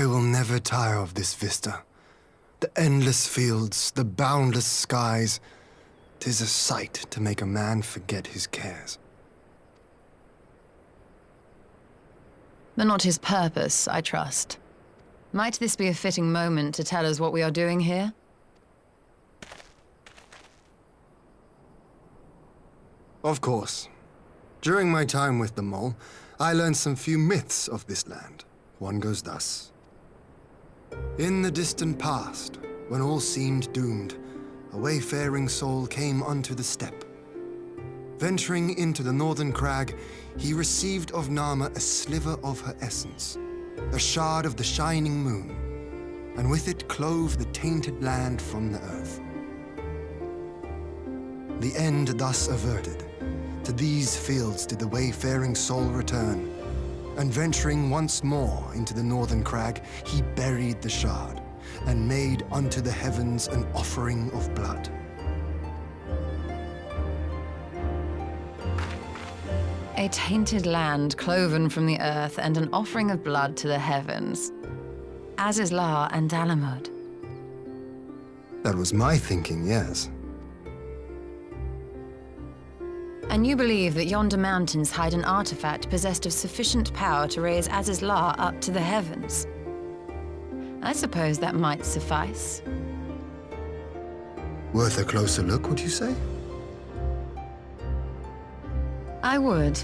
I will never tire of this vista. The endless fields, the boundless skies. 'Tis a sight to make a man forget his cares. But not his purpose, I trust. Might this be a fitting moment to tell us what we are doing here? Of course. During my time with the mole, I learned some few myths of this land. One goes thus. In the distant past, when all seemed doomed, a wayfaring soul came unto the steppe. Venturing into the northern crag, he received of Nama a sliver of her essence, a shard of the shining moon, and with it clove the tainted land from the earth. The end thus averted, to these fields did the wayfaring soul return, and venturing once more into the northern crag, he buried the shard, and made unto the heavens an offering of blood. A tainted land cloven from the earth and an offering of blood to the heavens. Azizlah and Dalamud. That was my thinking, yes. And you believe that yonder mountains hide an artifact possessed of sufficient power to raise Azizlah up to the heavens. I suppose that might suffice. Worth a closer look, would you say? I would.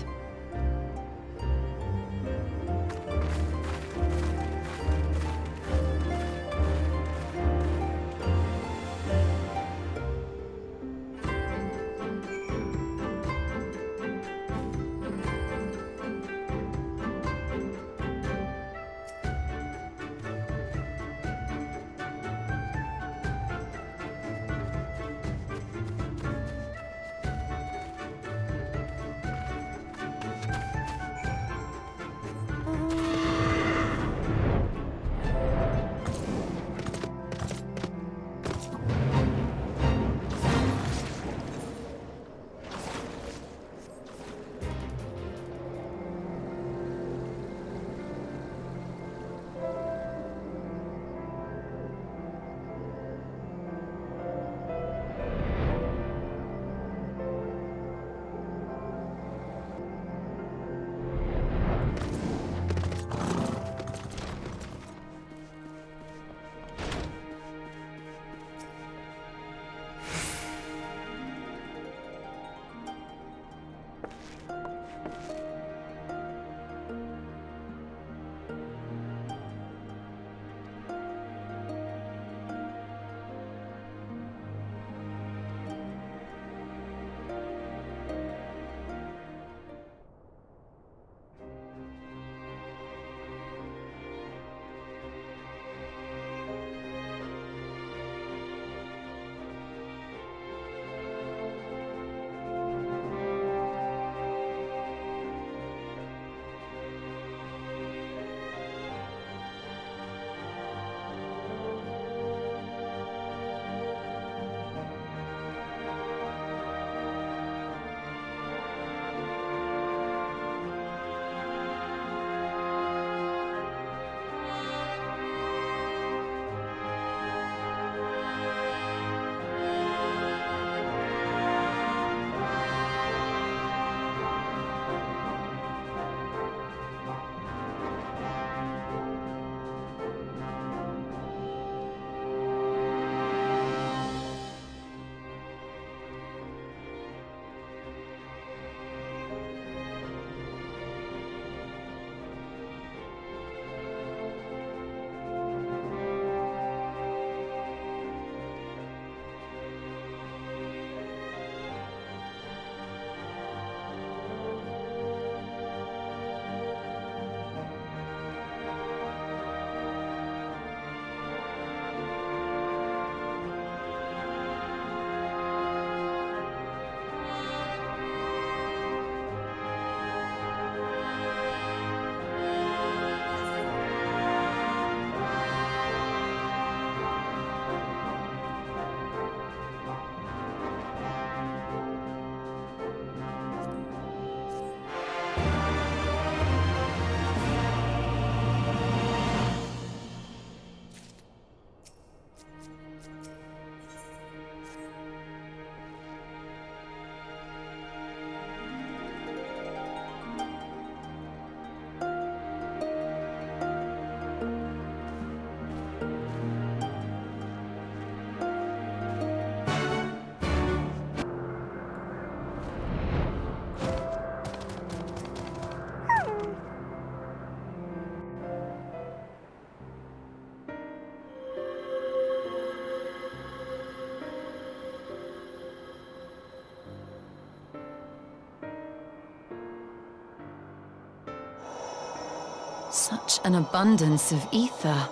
Such an abundance of ether.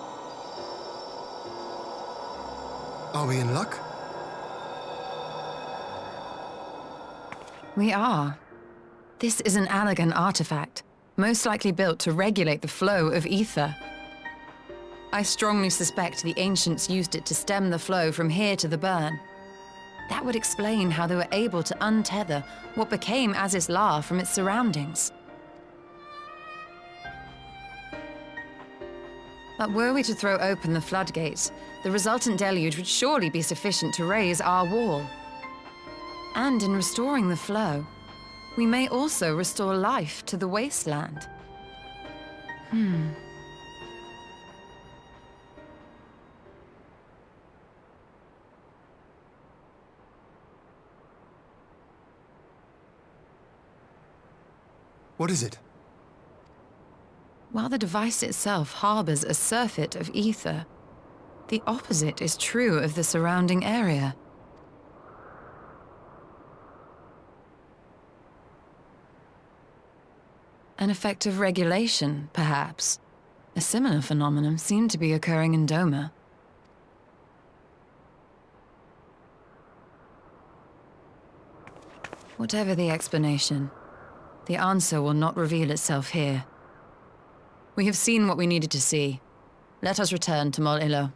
Are we in luck? We are. This is an Allegan artifact, most likely built to regulate the flow of ether. I strongly suspect the ancients used it to stem the flow from here to the burn. That would explain how they were able to untether what became ZzP from its surroundings. But were we to throw open the floodgates, the resultant deluge would surely be sufficient to raise our wall. And in restoring the flow, we may also restore life to the wasteland. What is it? While the device itself harbors a surfeit of ether, the opposite is true of the surrounding area. An effect of regulation, perhaps. A similar phenomenon seemed to be occurring in Doma. Whatever the explanation, the answer will not reveal itself here. We have seen what we needed to see. Let us return to Mol Ilo.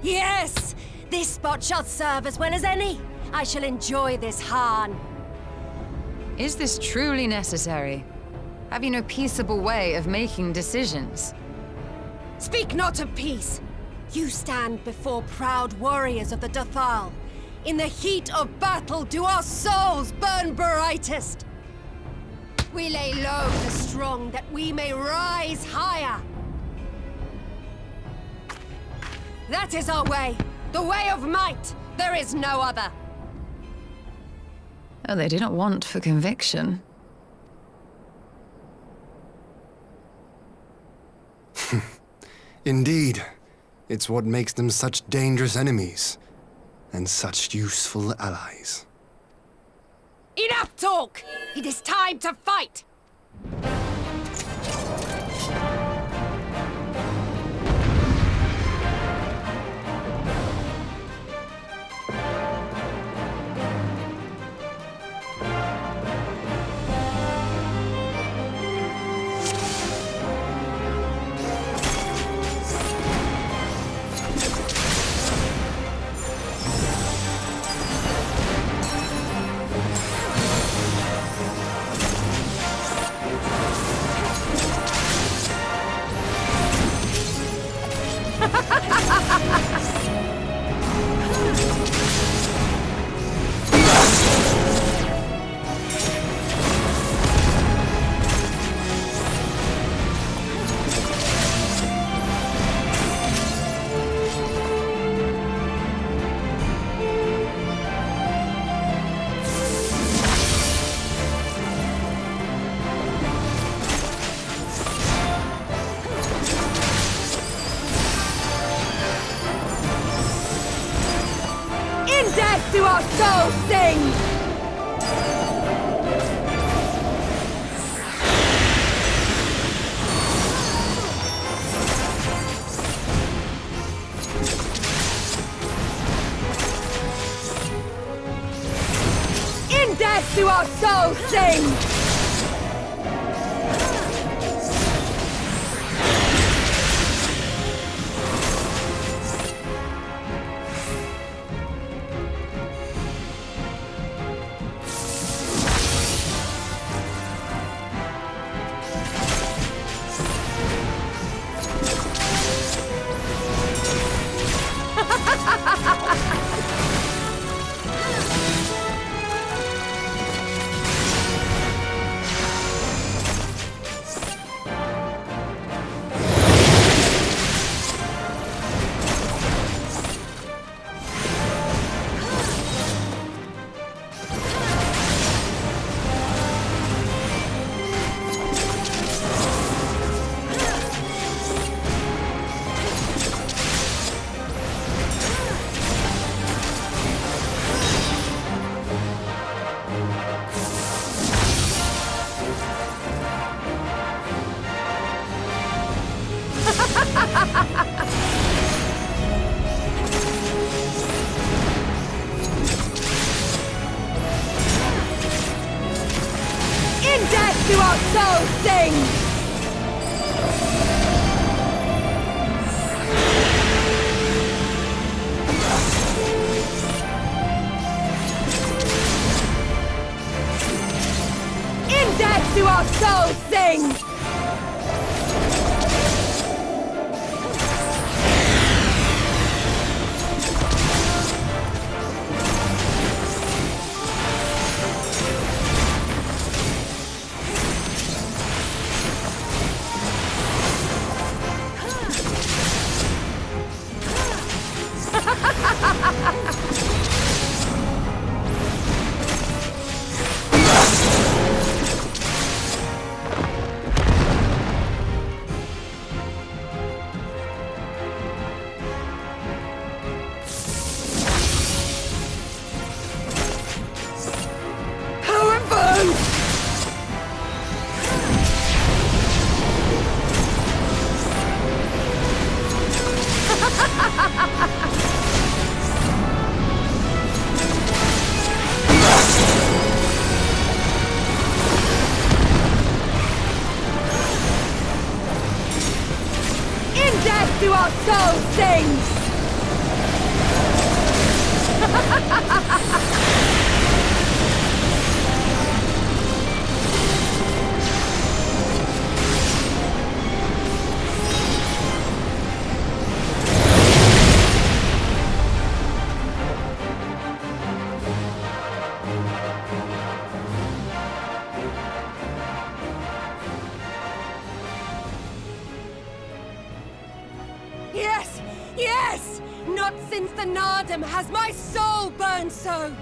Yes! This spot shall serve as well as any. I shall enjoy this Hahn. Is this truly necessary? Have you no peaceable way of making decisions? Speak not of peace. You stand before proud warriors of the Dathal. In the heat of battle do our souls burn brightest. We lay low the strong that we may rise higher. That is our way. The way of might. There is no other. Oh, they do not want for conviction. Indeed. It's what makes them such dangerous enemies, and such useful allies. Enough talk! It is time to fight! Do our souls sing! In death do our souls sing! In death do our souls sing! In death do our souls sing! Yes! Not since the Nardum has my soul burned so!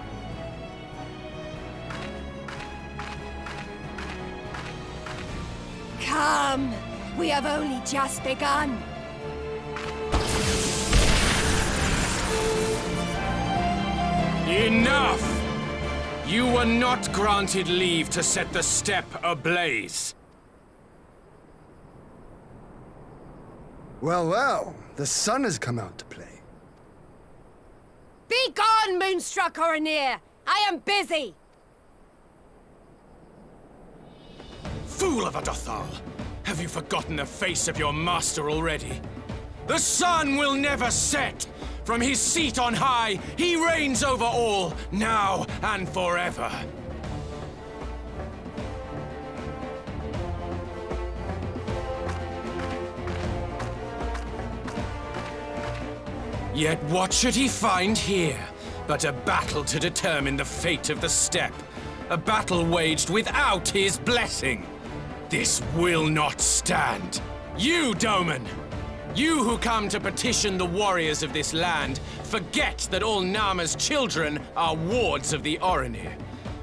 Come! We have only just begun! Enough! You were not granted leave to set the steppe ablaze. Well, well, the sun has come out to play. Be gone, Moonstruck Oranir! I am busy! Fool of a Dothal! Have you forgotten the face of your master already? The sun will never set! From his seat on high, he reigns over all, now and forever. Yet what should he find here but a battle to determine the fate of the steppe? A battle waged without his blessing. This will not stand. You, Doman! You who come to petition the warriors of this land, forget that all Nama's children are wards of the Oranir.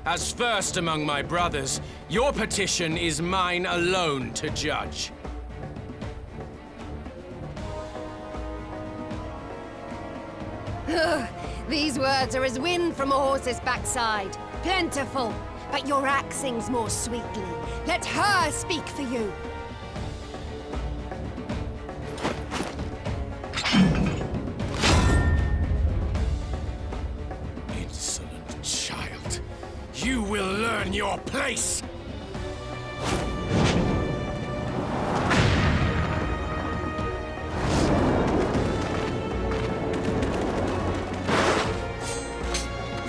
As first among my brothers, your petition is mine alone to judge. These words are as wind from a horse's backside. Plentiful, but your axe sings more sweetly. Let her speak for you. Insolent child. You will learn your place!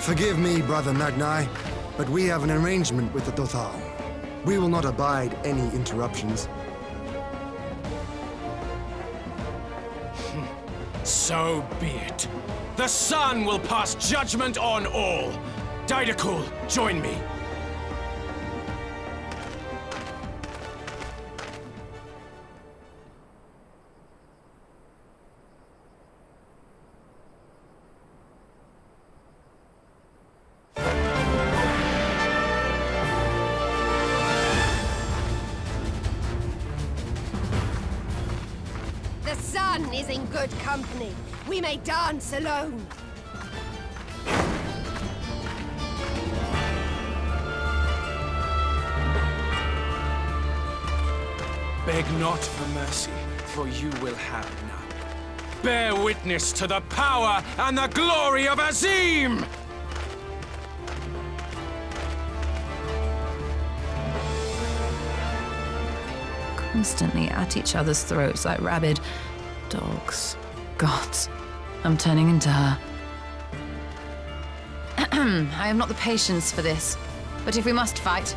Forgive me, Brother Magnai, but we have an arrangement with the Dothal. We will not abide any interruptions. So be it. The sun will pass judgment on all. Didakul, join me. The sun is in good company. We may dance alone. Beg not for mercy, for you will have none. Bear witness to the power and the glory of Azim! Constantly at each other's throats like rabid dogs. Gods, I'm turning into her. I have not the patience for this, but if we must fight,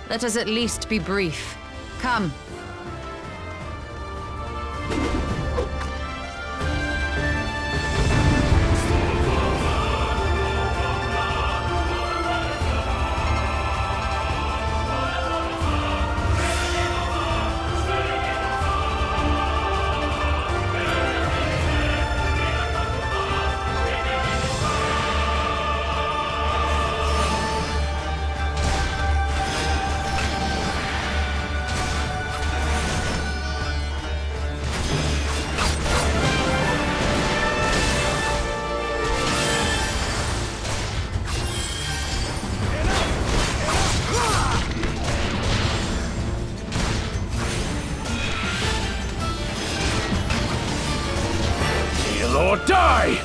let us at least be brief. Come. Or die!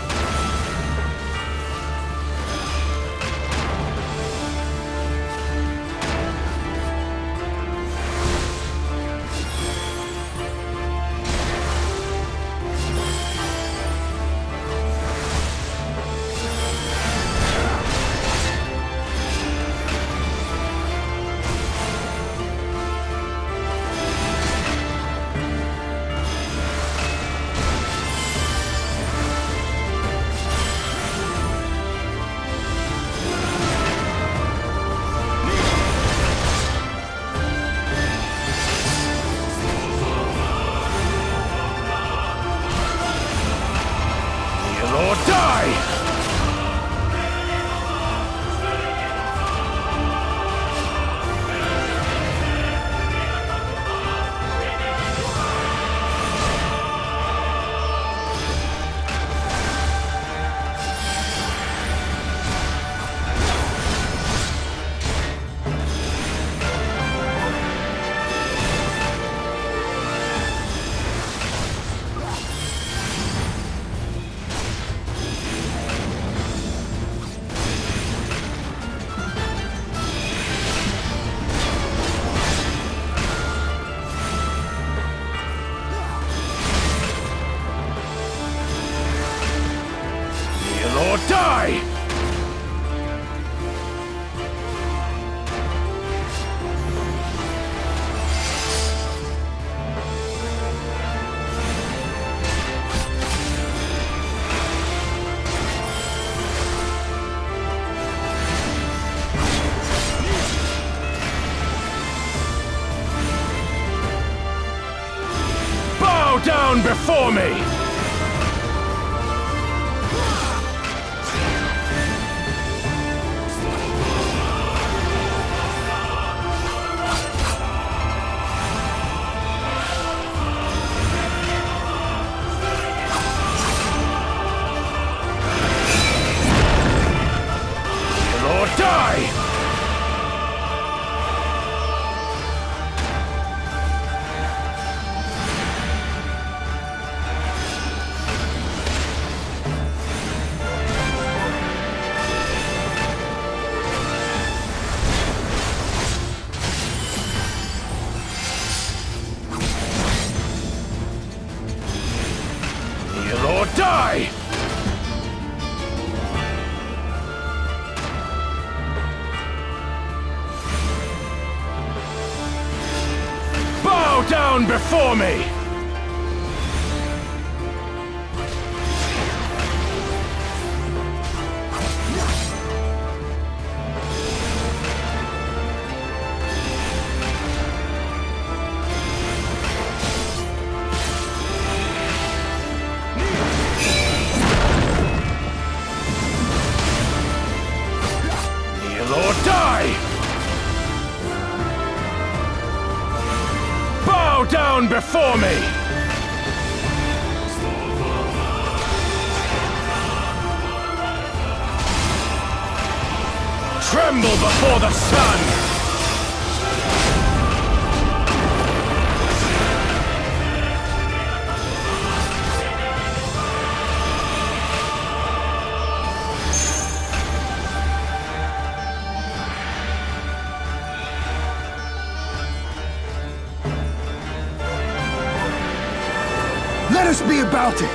or die! Or die! Bow down before me! Die! Kneel or die! Bow down before me! Kneel or die! Bow down before me! Tremble before the sun! Let us be about it!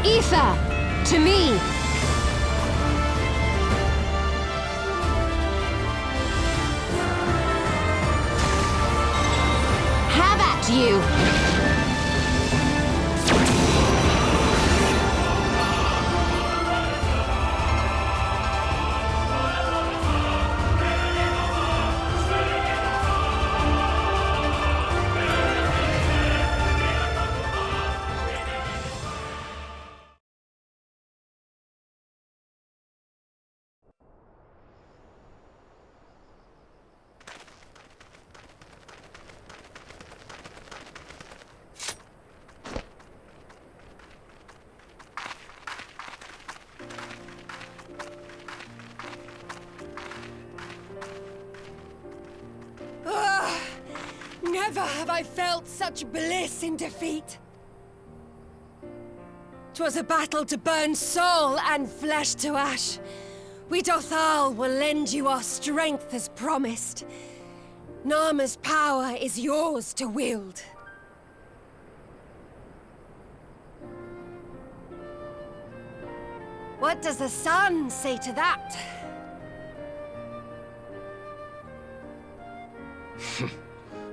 Aether, to me! Have at you! Never have I felt such bliss in defeat. 'Twas a battle to burn soul and flesh to ash, We Dothal will lend you our strength as promised. Nama's power is yours to wield. What does the sun say to that?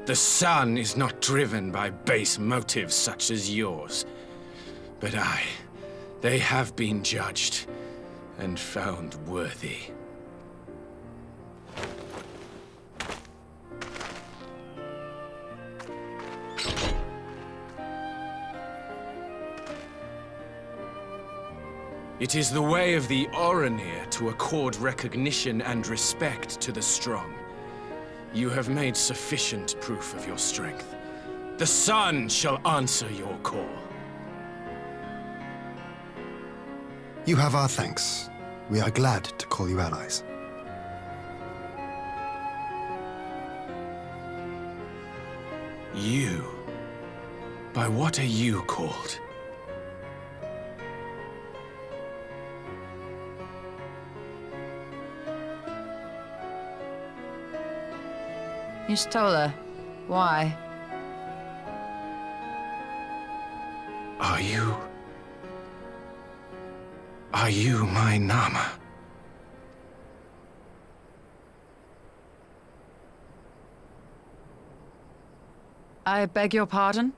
The sun is not driven by base motives such as yours. But they have been judged and found worthy. It is the way of the Oranir to accord recognition and respect to the strong. You have made sufficient proof of your strength. The sun shall answer your call. You have our thanks. We are glad to call you allies. You? By what are you called? Y'shtola, why? Are you my Nama? I beg your pardon?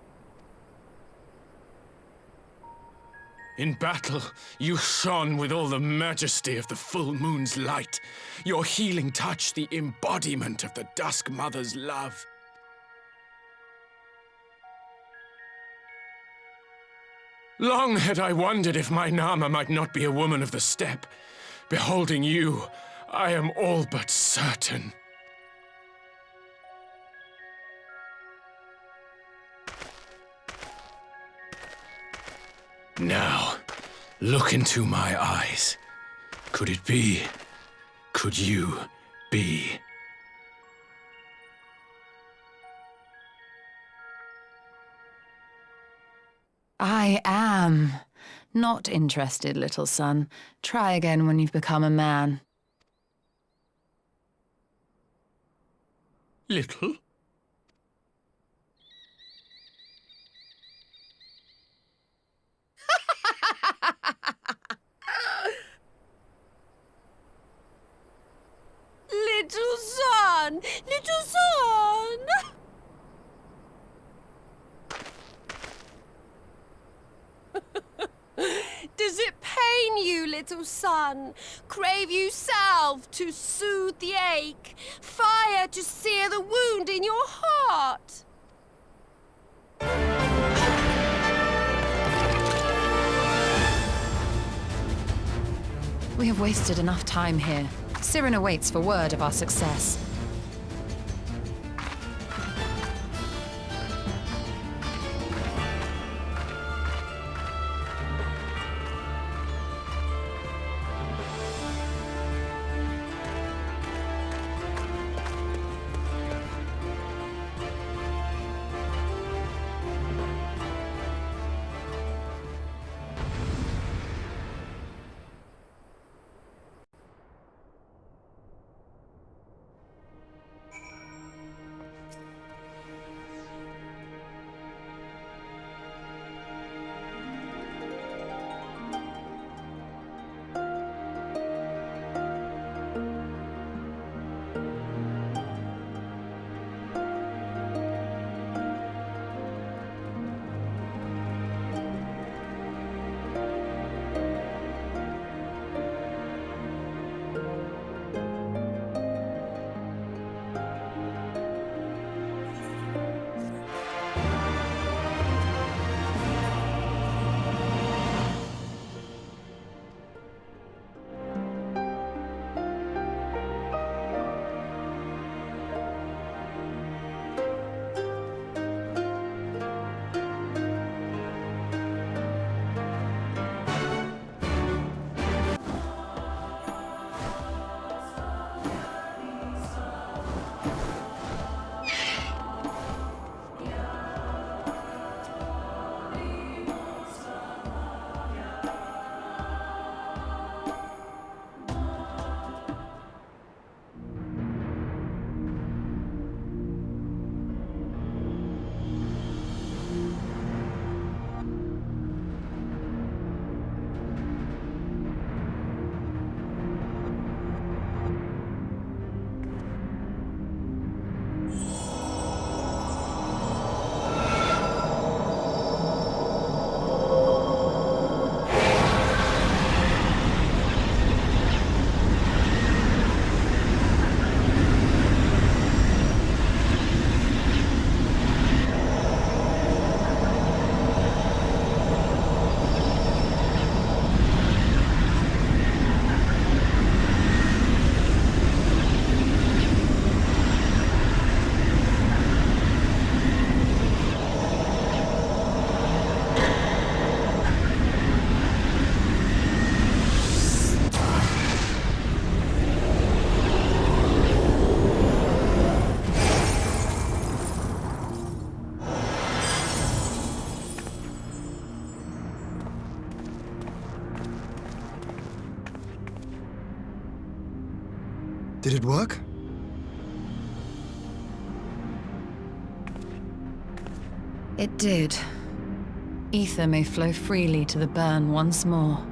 In battle, you shone with all the majesty of the full moon's light. Your healing touch, the embodiment of the Dusk Mother's love. Long had I wondered if my Nama might not be a woman of the steppe. Beholding you, I am all but certain. Now, look into my eyes. Could it be? Could you be? I am not interested, little son. Try again when you've become a man. Little? Little son! Little son! Does it pain you, little son? Crave you salve to soothe the ache? Fire to sear the wound in your heart? We have wasted enough time here. Sirin awaits for word of our success. it work? It did. Ether may flow freely to the burn once more.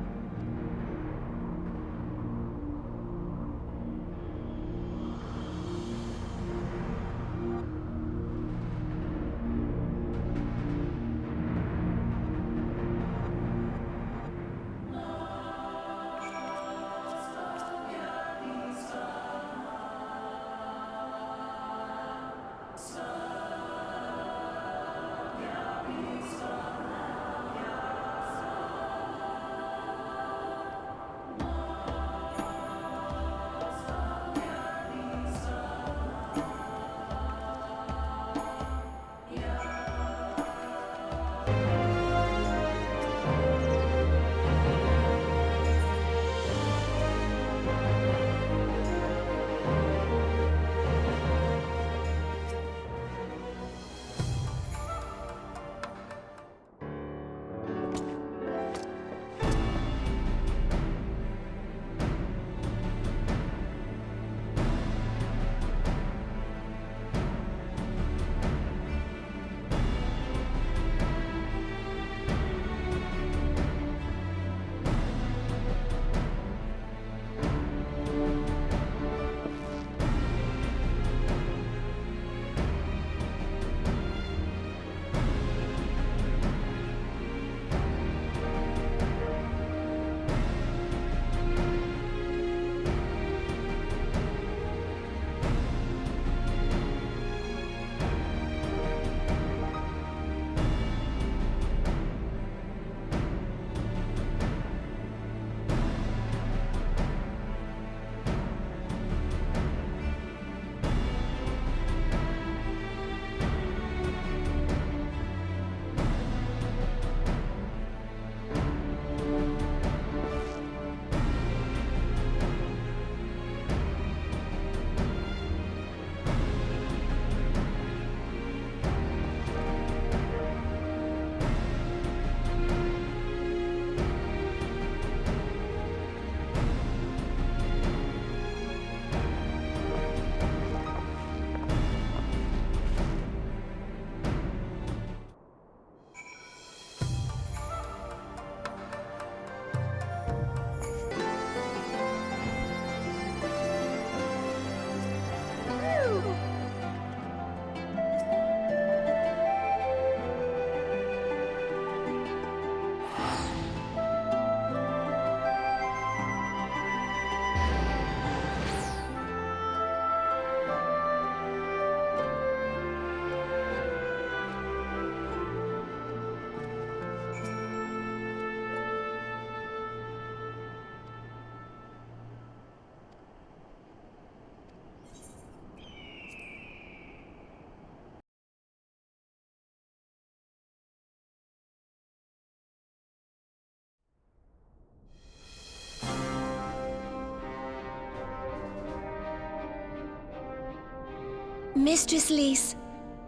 Mistress Lys,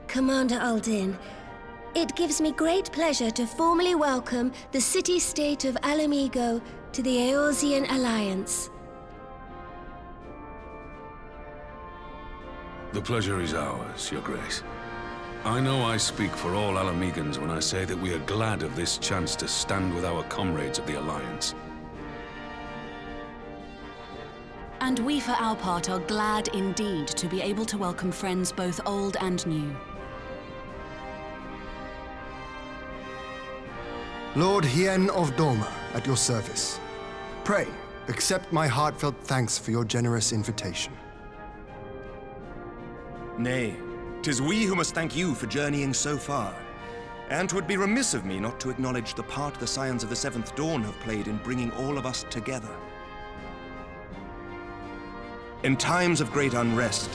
Commander Aldin, it gives me great pleasure to formally welcome the city-state of Alamigo to the Eorzean Alliance. The pleasure is ours, Your Grace. I know I speak for all Alamegans when I say that we are glad of this chance to stand with our comrades of the Alliance. And we, for our part, are glad indeed to be able to welcome friends both old and new. Lord Hien of Doma, at your service. Pray, accept my heartfelt thanks for your generous invitation. Nay, 'tis we who must thank you for journeying so far. And 'twould be remiss of me not to acknowledge the part the Scions of the Seventh Dawn have played in bringing all of us together. In times of great unrest,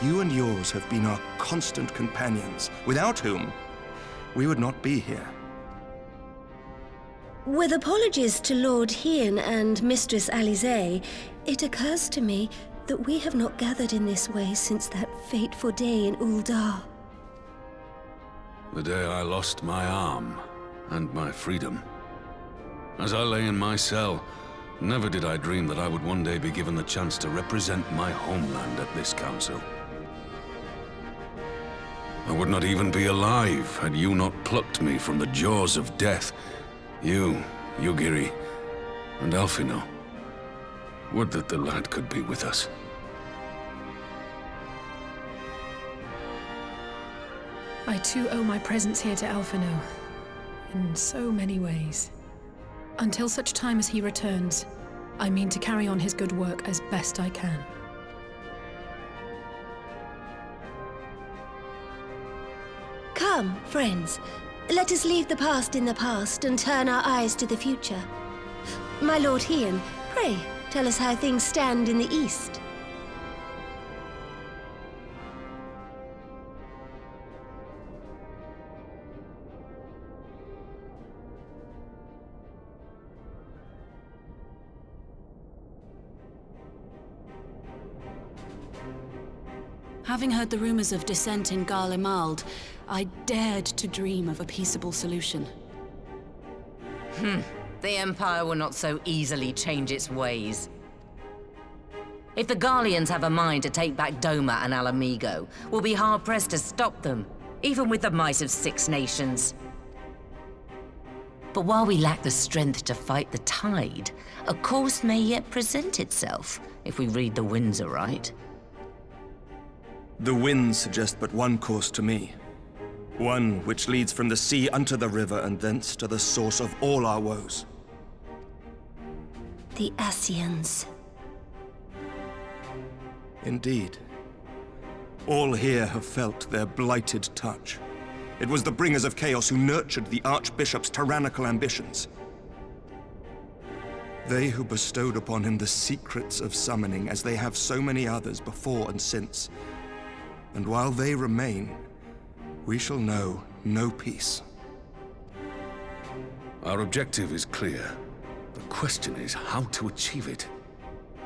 you and yours have been our constant companions, without whom we would not be here. With apologies to Lord Hien and Mistress Alisaie, it occurs to me that we have not gathered in this way since that fateful day in Uldar. The day I lost my arm and my freedom. As I lay in my cell, Never did I dream that I would one day be given the chance to represent my homeland at this council. I would not even be alive had you not plucked me from the jaws of death. You, Yugiri, and Alphino. Would that the lad could be with us. I too owe my presence here to Alphino, in so many ways. Until such time as he returns, I mean to carry on his good work as best I can. Come, friends. Let us leave the past in the past and turn our eyes to the future. My Lord Hien, pray, tell us how things stand in the East. Having heard the rumors of dissent in Garlemald, I dared to dream of a peaceable solution. The Empire will not so easily change its ways. If the Garleans have a mind to take back Doma and Alamigo, we'll be hard-pressed to stop them, even with the might of 6 nations. But while we lack the strength to fight the tide, a course may yet present itself, if we read the winds aright. The winds suggest but one course to me. One which leads from the sea unto the river and thence to the source of all our woes. The Ascians. Indeed. All here have felt their blighted touch. It was the bringers of chaos who nurtured the Archbishop's tyrannical ambitions. They who bestowed upon him the secrets of summoning, as they have so many others before and since. And while they remain, we shall know no peace. Our objective is clear. The question is how to achieve it.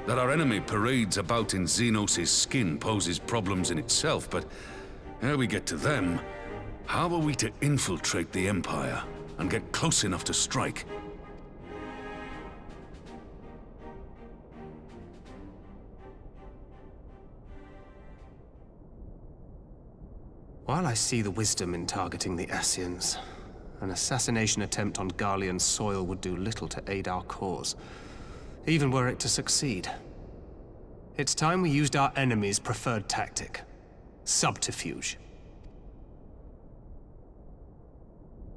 That our enemy parades about in Xenos' skin poses problems in itself, but ere we get to them, how are we to infiltrate the Empire and get close enough to strike? While I see the wisdom in targeting the Ascians, an assassination attempt on Garlean soil would do little to aid our cause, even were it to succeed. It's time we used our enemy's preferred tactic: subterfuge.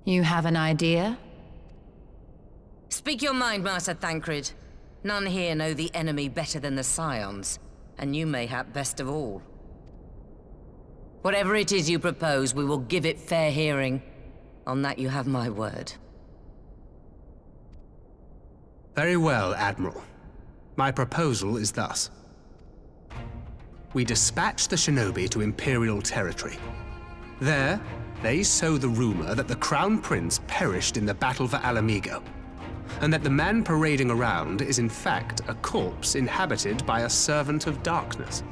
You have an idea? Speak your mind, Master Thancred. None here know the enemy better than the Scions, and you mayhap best of all. Whatever it is you propose, we will give it fair hearing. On that you have my word. Very well, Admiral. My proposal is thus. We dispatch the shinobi to Imperial territory. There, they sow the rumor that the Crown Prince perished in the battle for Alamigo, and that the man parading around is in fact a corpse inhabited by a servant of darkness.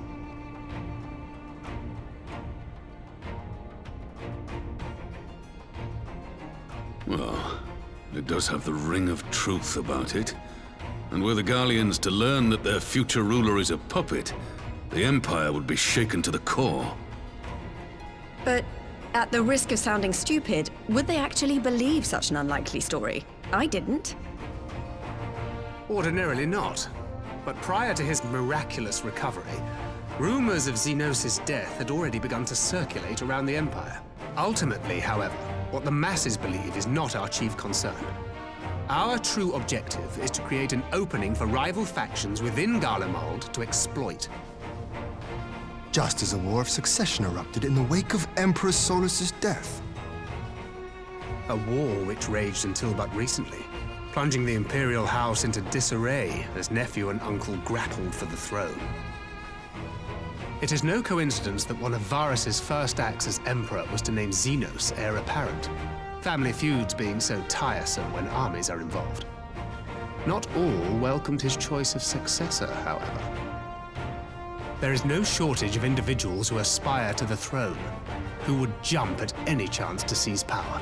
Well, it does have the ring of truth about it. And were the Garleans to learn that their future ruler is a puppet, the Empire would be shaken to the core. But at the risk of sounding stupid, would they actually believe such an unlikely story? I didn't. Ordinarily not. But prior to his miraculous recovery, rumors of Xenos' death had already begun to circulate around the Empire. Ultimately, however, what the masses believe is not our chief concern. Our true objective is to create an opening for rival factions within Garlemald to exploit. Just as a war of succession erupted in the wake of Emperor Solus's death. A war which raged until but recently, plunging the Imperial House into disarray as nephew and uncle grappled for the throne. It is no coincidence that one of Varus's first acts as Emperor was to name Xenos heir apparent, family feuds being so tiresome when armies are involved. Not all welcomed his choice of successor, however. There is no shortage of individuals who aspire to the throne, who would jump at any chance to seize power.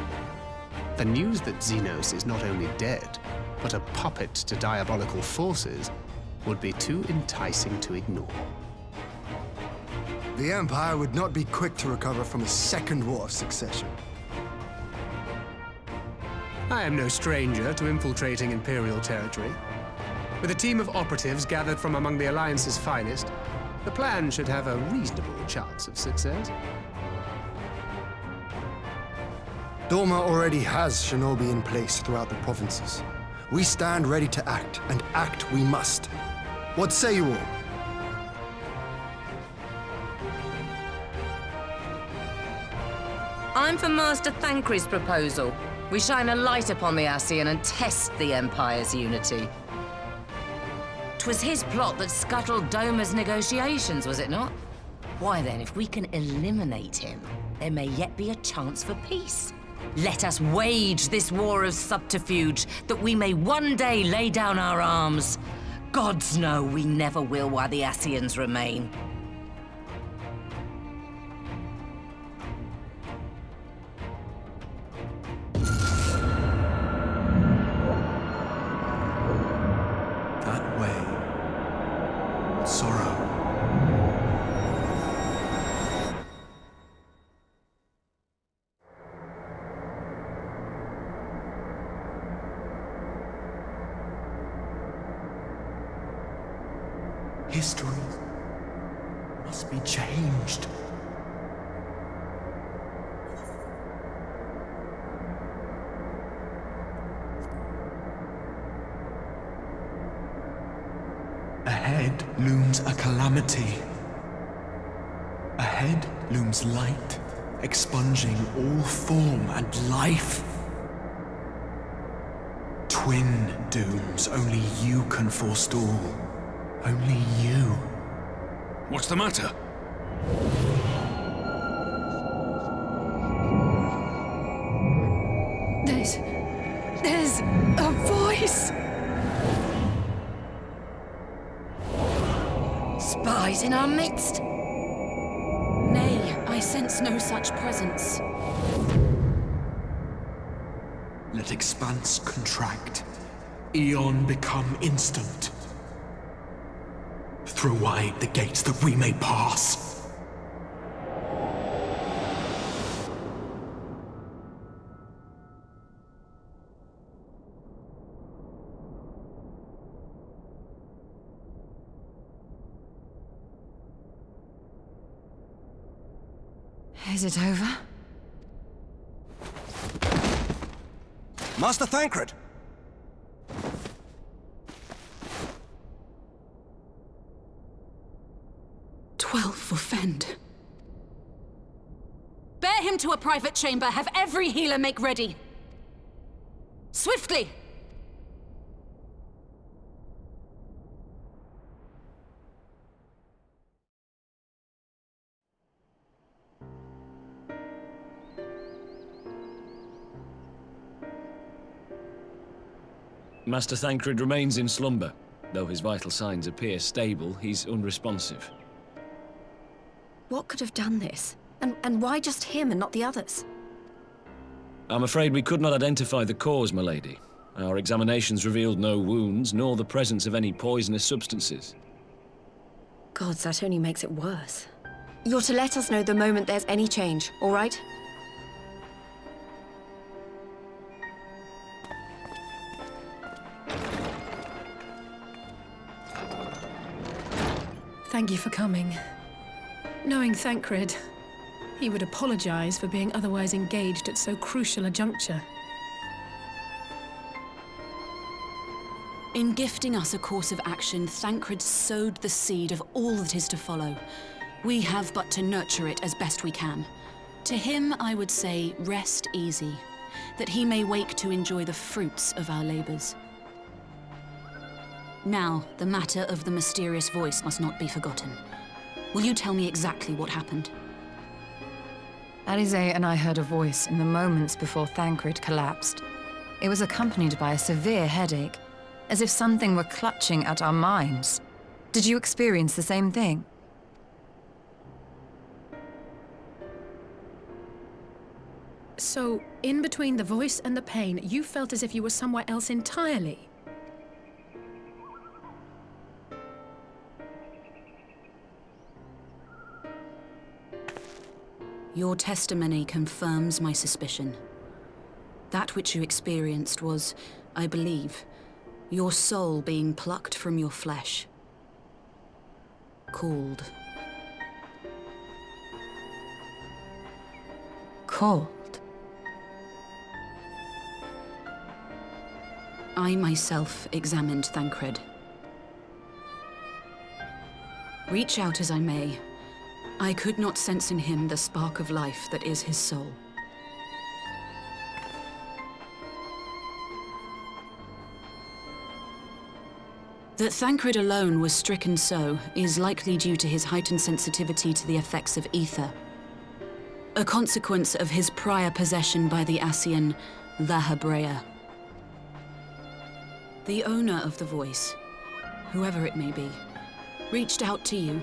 The news that Xenos is not only dead, but a puppet to diabolical forces would be too enticing to ignore. The Empire would not be quick to recover from a second war of succession. I am no stranger to infiltrating Imperial territory. With a team of operatives gathered from among the Alliance's finest, the plan should have a reasonable chance of success. Doma already has shinobi in place throughout the provinces. We stand ready to act, and act we must. What say you all? I'm for Master Thancred's proposal. We shine a light upon the Ascian and test the Empire's unity. 'Twas his plot that scuttled Doma's negotiations, was it not? Why then, if we can eliminate him, there may yet be a chance for peace. Let us wage this war of subterfuge, that we may one day lay down our arms. Gods know we never will while the Ascians remain. That way. Sorrow. History must be changed. Ahead looms a calamity. Ahead looms light, expunging all form and life. Twin dooms only you can forestall. Only you. What's the matter? There's a voice! Spies in our midst? Nay, I sense no such presence. Let expanse contract. Eon become instant. Throw wide the gates that we may pass. Is it over? Master Thancred! 12 for Fend. Bear him to a private chamber. Have every healer make ready. Swiftly! Master Thancred remains in slumber. Though his vital signs appear stable, he's unresponsive. What could have done this? And why just him and not the others? I'm afraid we could not identify the cause, my lady. Our examinations revealed no wounds, nor the presence of any poisonous substances. Gods, that only makes it worse. You're to let us know the moment there's any change, all right? Thank you for coming. Knowing Thancred, he would apologize for being otherwise engaged at so crucial a juncture. In gifting us a course of action, Thancred sowed the seed of all that is to follow. We have but to nurture it as best we can. To him, I would say, rest easy, that he may wake to enjoy the fruits of our labors. Now, the matter of the mysterious voice must not be forgotten. Will you tell me exactly what happened? Alize and I heard a voice in the moments before Thancred collapsed. It was accompanied by a severe headache, as if something were clutching at our minds. Did you experience the same thing? So, in between the voice and the pain, you felt as if you were somewhere else entirely. Your testimony confirms my suspicion. That which you experienced was, I believe, your soul being plucked from your flesh. Called. Called? I myself examined Thancred. Reach out as I may, I could not sense in him the spark of life that is his soul. That Thancred alone was stricken so is likely due to his heightened sensitivity to the effects of ether, a consequence of his prior possession by the Ascian Lahabrea. The owner of the voice, whoever it may be, reached out to you,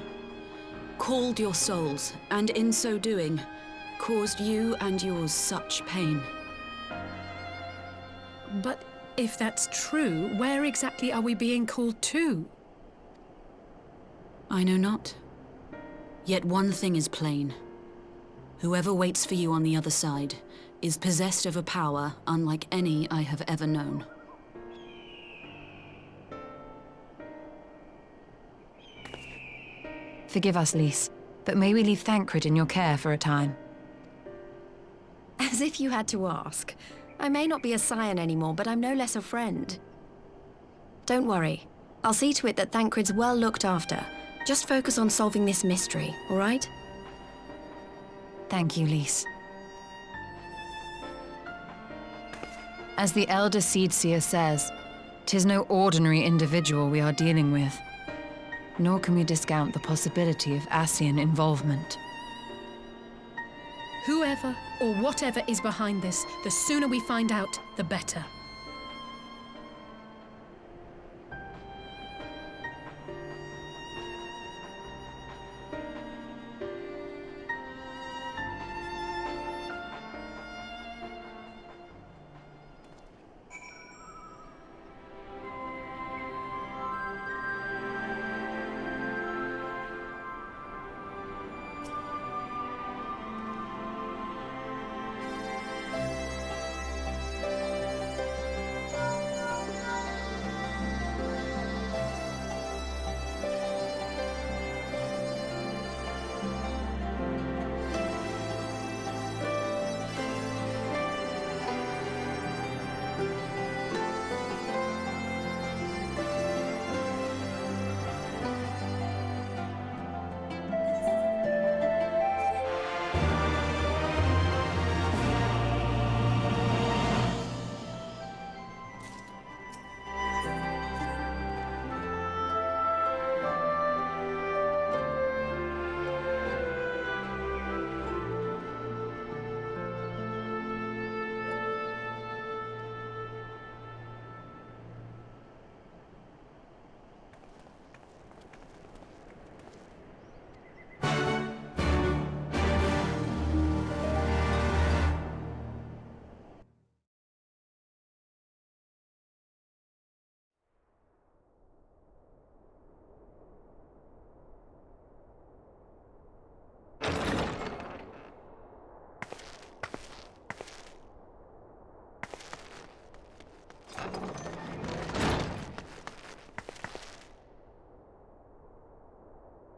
called your souls, and in so doing, caused you and yours such pain. But if that's true, where exactly are we being called to? I know not. Yet one thing is plain. Whoever waits for you on the other side is possessed of a power unlike any I have ever known. Forgive us, Lys, but may we leave Thancred in your care for a time? As if you had to ask. I may not be a scion anymore, but I'm no less a friend. Don't worry. I'll see to it that Thancred's well looked after. Just focus on solving this mystery, all right? Thank you, Lys. As the Elder Seedseer says, 'tis no ordinary individual we are dealing with. Nor can we discount the possibility of Ascian involvement. Whoever or whatever is behind this, the sooner we find out, the better.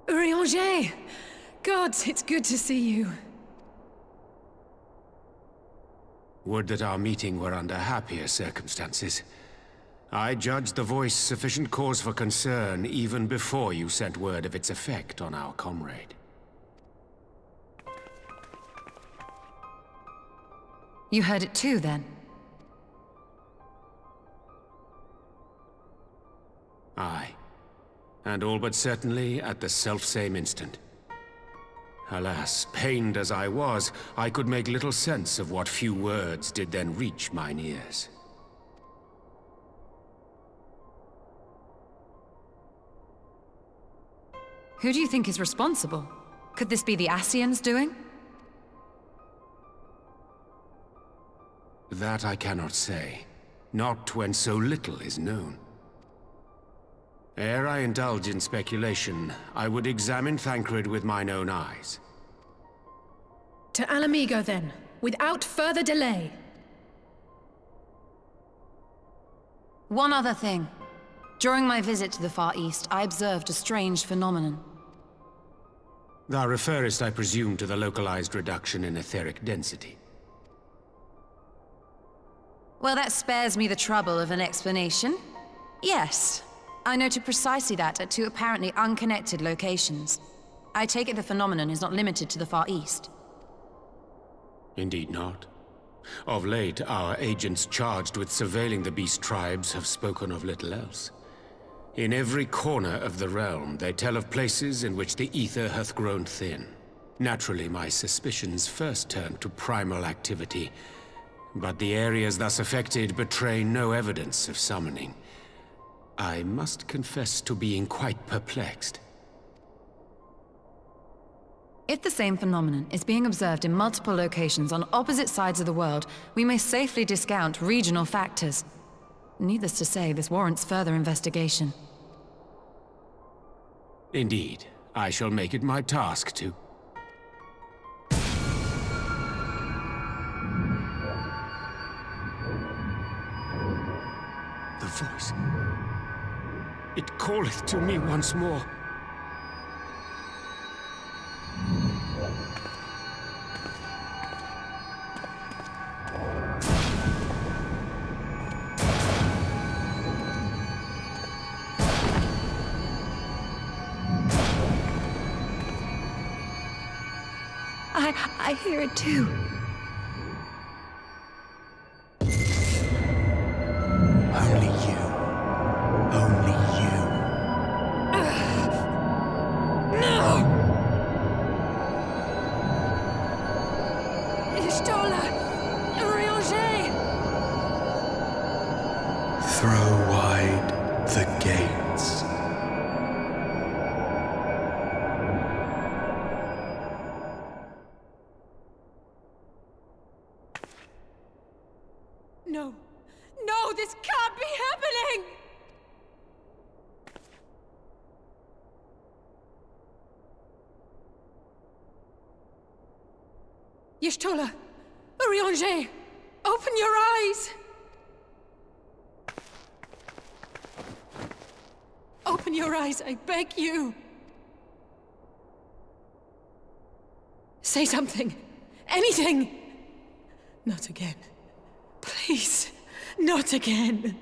Urianger! Gods, it's good to see you. Would that our meeting were under happier circumstances. I judged the voice sufficient cause for concern even before you sent word of its effect on our comrade. You heard it too, then? Aye. And all but certainly at the selfsame instant. Alas, pained as I was, I could make little sense of what few words did then reach mine ears. Who do you think is responsible? Could this be the Ascians doing? That I cannot say. Not when so little is known. Ere I indulge in speculation, I would examine Thancred with mine own eyes. To Alamigo, then, without further delay. One other thing. During my visit to the Far East, I observed a strange phenomenon. Thou referest, I presume, to the localized reduction in etheric density. Well, that spares me the trouble of an explanation. Yes, I noted precisely that at two apparently unconnected locations. I take it the phenomenon is not limited to the Far East. Indeed not. Of late, our agents charged with surveilling the beast tribes have spoken of little else. In every corner of the realm, they tell of places in which the ether hath grown thin. Naturally, my suspicions first turned to primal activity, but the areas thus affected betray no evidence of summoning. I must confess to being quite perplexed. If the same phenomenon is being observed in multiple locations on opposite sides of the world, we may safely discount regional factors. Needless to say, this warrants further investigation. Indeed, I shall make it my task to... The voice. It calleth to me once more. I hear it too. Only you. Only you. No! Ishtola! Urianger! Throw wide the gates. No! No, this can't be happening! Y'shtola! Urianger! Open your eyes! Open your eyes, I beg you! Say something! Anything! Not again. Please, not again.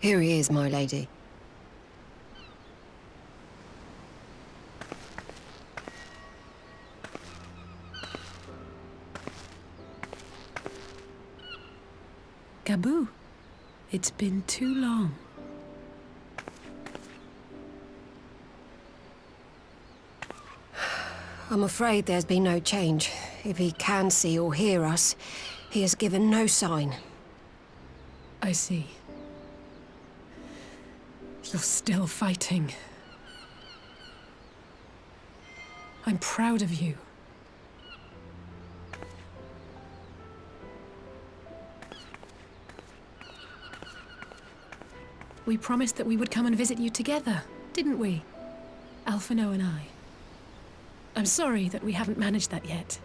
Here he is, my lady. Gabu, it's been too long. I'm afraid there's been no change. If he can see or hear us, he has given no sign. I see. You're still fighting. I'm proud of you. We promised that we would come and visit you together, didn't we? Alphino and I. I'm sorry that we haven't managed that yet.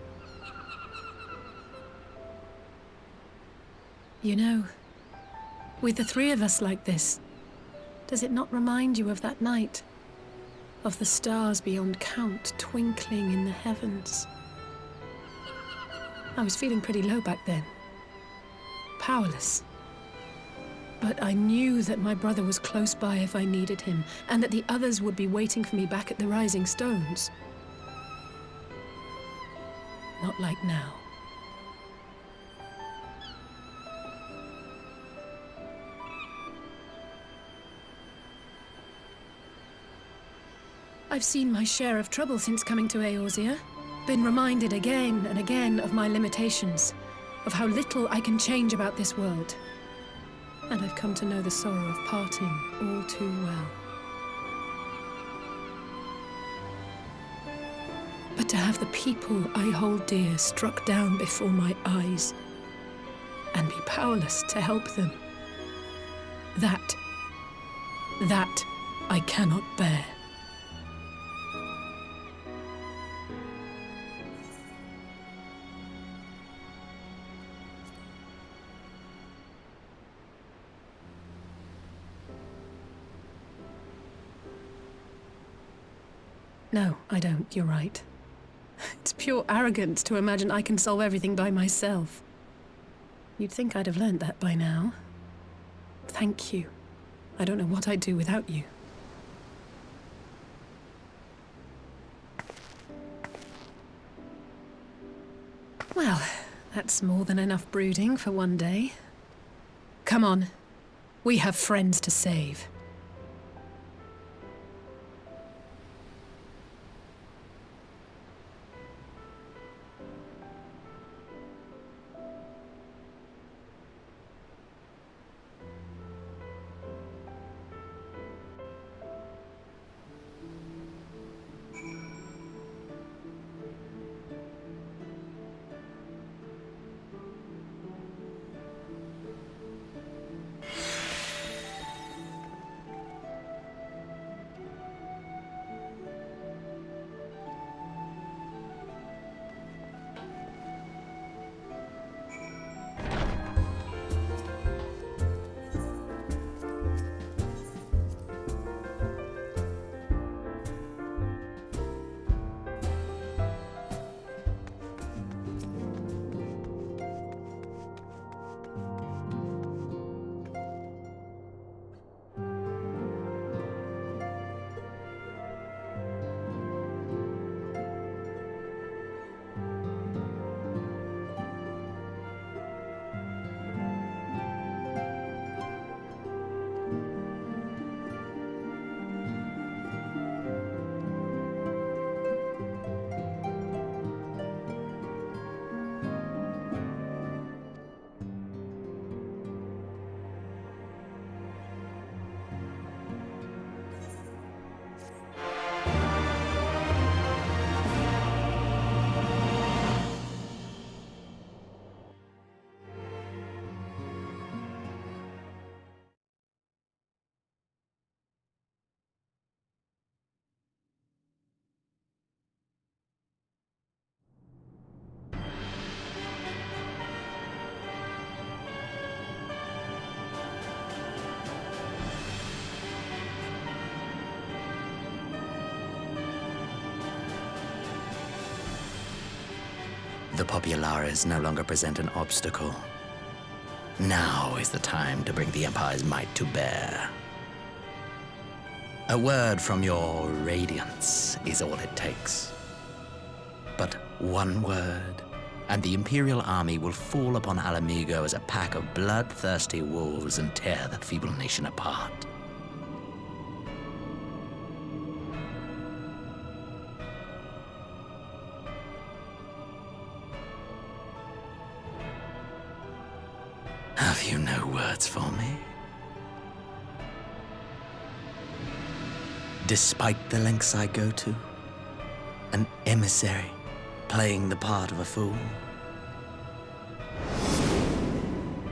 You know, with the three of us like this, does it not remind you of that night? Of the stars beyond count twinkling in the heavens? I was feeling pretty low back then. Powerless. But I knew that my brother was close by if I needed him, and that the others would be waiting for me back at the Rising Stones. Not like now. I've seen my share of trouble since coming to Eorzea. Been reminded again and again of my limitations, of how little I can change about this world. And I've come to know the sorrow of parting all too well. But to have the people I hold dear struck down before my eyes, and be powerless to help them, that I cannot bear. No, I don't. You're right. It's pure arrogance to imagine I can solve everything by myself. You'd think I'd have learned that by now. Thank you. I don't know what I'd do without you. Well, that's more than enough brooding for one day. Come on. We have friends to save. The Populares no longer present an obstacle. Now is the time to bring the Empire's might to bear. A word from your Radiance is all it takes. But one word, and the Imperial army will fall upon Alamigo as a pack of bloodthirsty wolves and tear that feeble nation apart. Have you no words for me? Despite the lengths I go to, an emissary playing the part of a fool.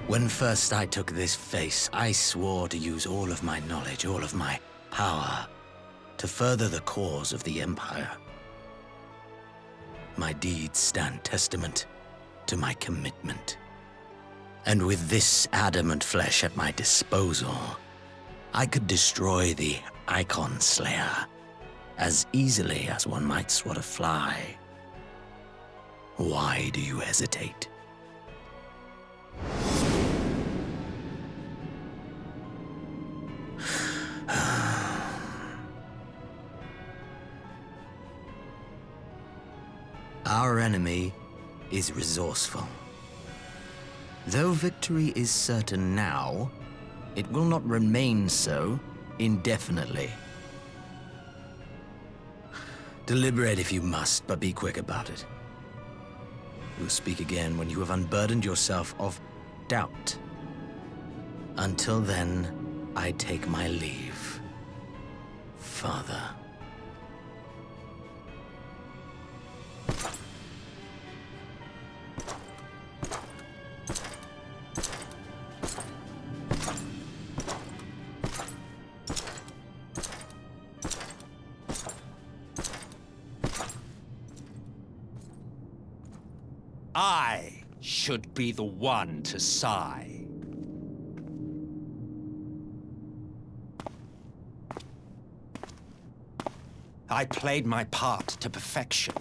When first I took this face, I swore to use all of my knowledge, all of my power, to further the cause of the Empire. My deeds stand testament to my commitment. And with this adamant flesh at my disposal, I could destroy the Icon Slayer as easily as one might swat a fly. Why do you hesitate? Our enemy is resourceful. Though victory is certain now, it will not remain so indefinitely. Deliberate if you must, but be quick about it. We'll speak again when you have unburdened yourself of doubt. Until then, I take my leave, Father. I should be the one to sigh. I played my part to perfection.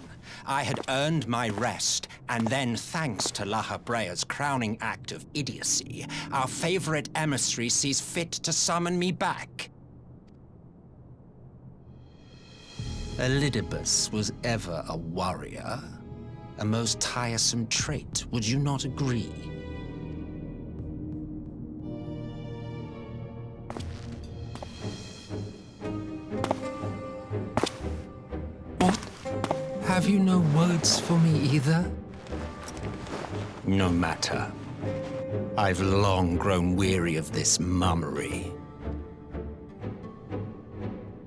I had earned my rest, and then, thanks to La Habrea's crowning act of idiocy, our favorite emissary sees fit to summon me back. Elidibus was ever a warrior. A most tiresome trait, would you not agree? What? Have you no words for me either? No matter. I've long grown weary of this mummery.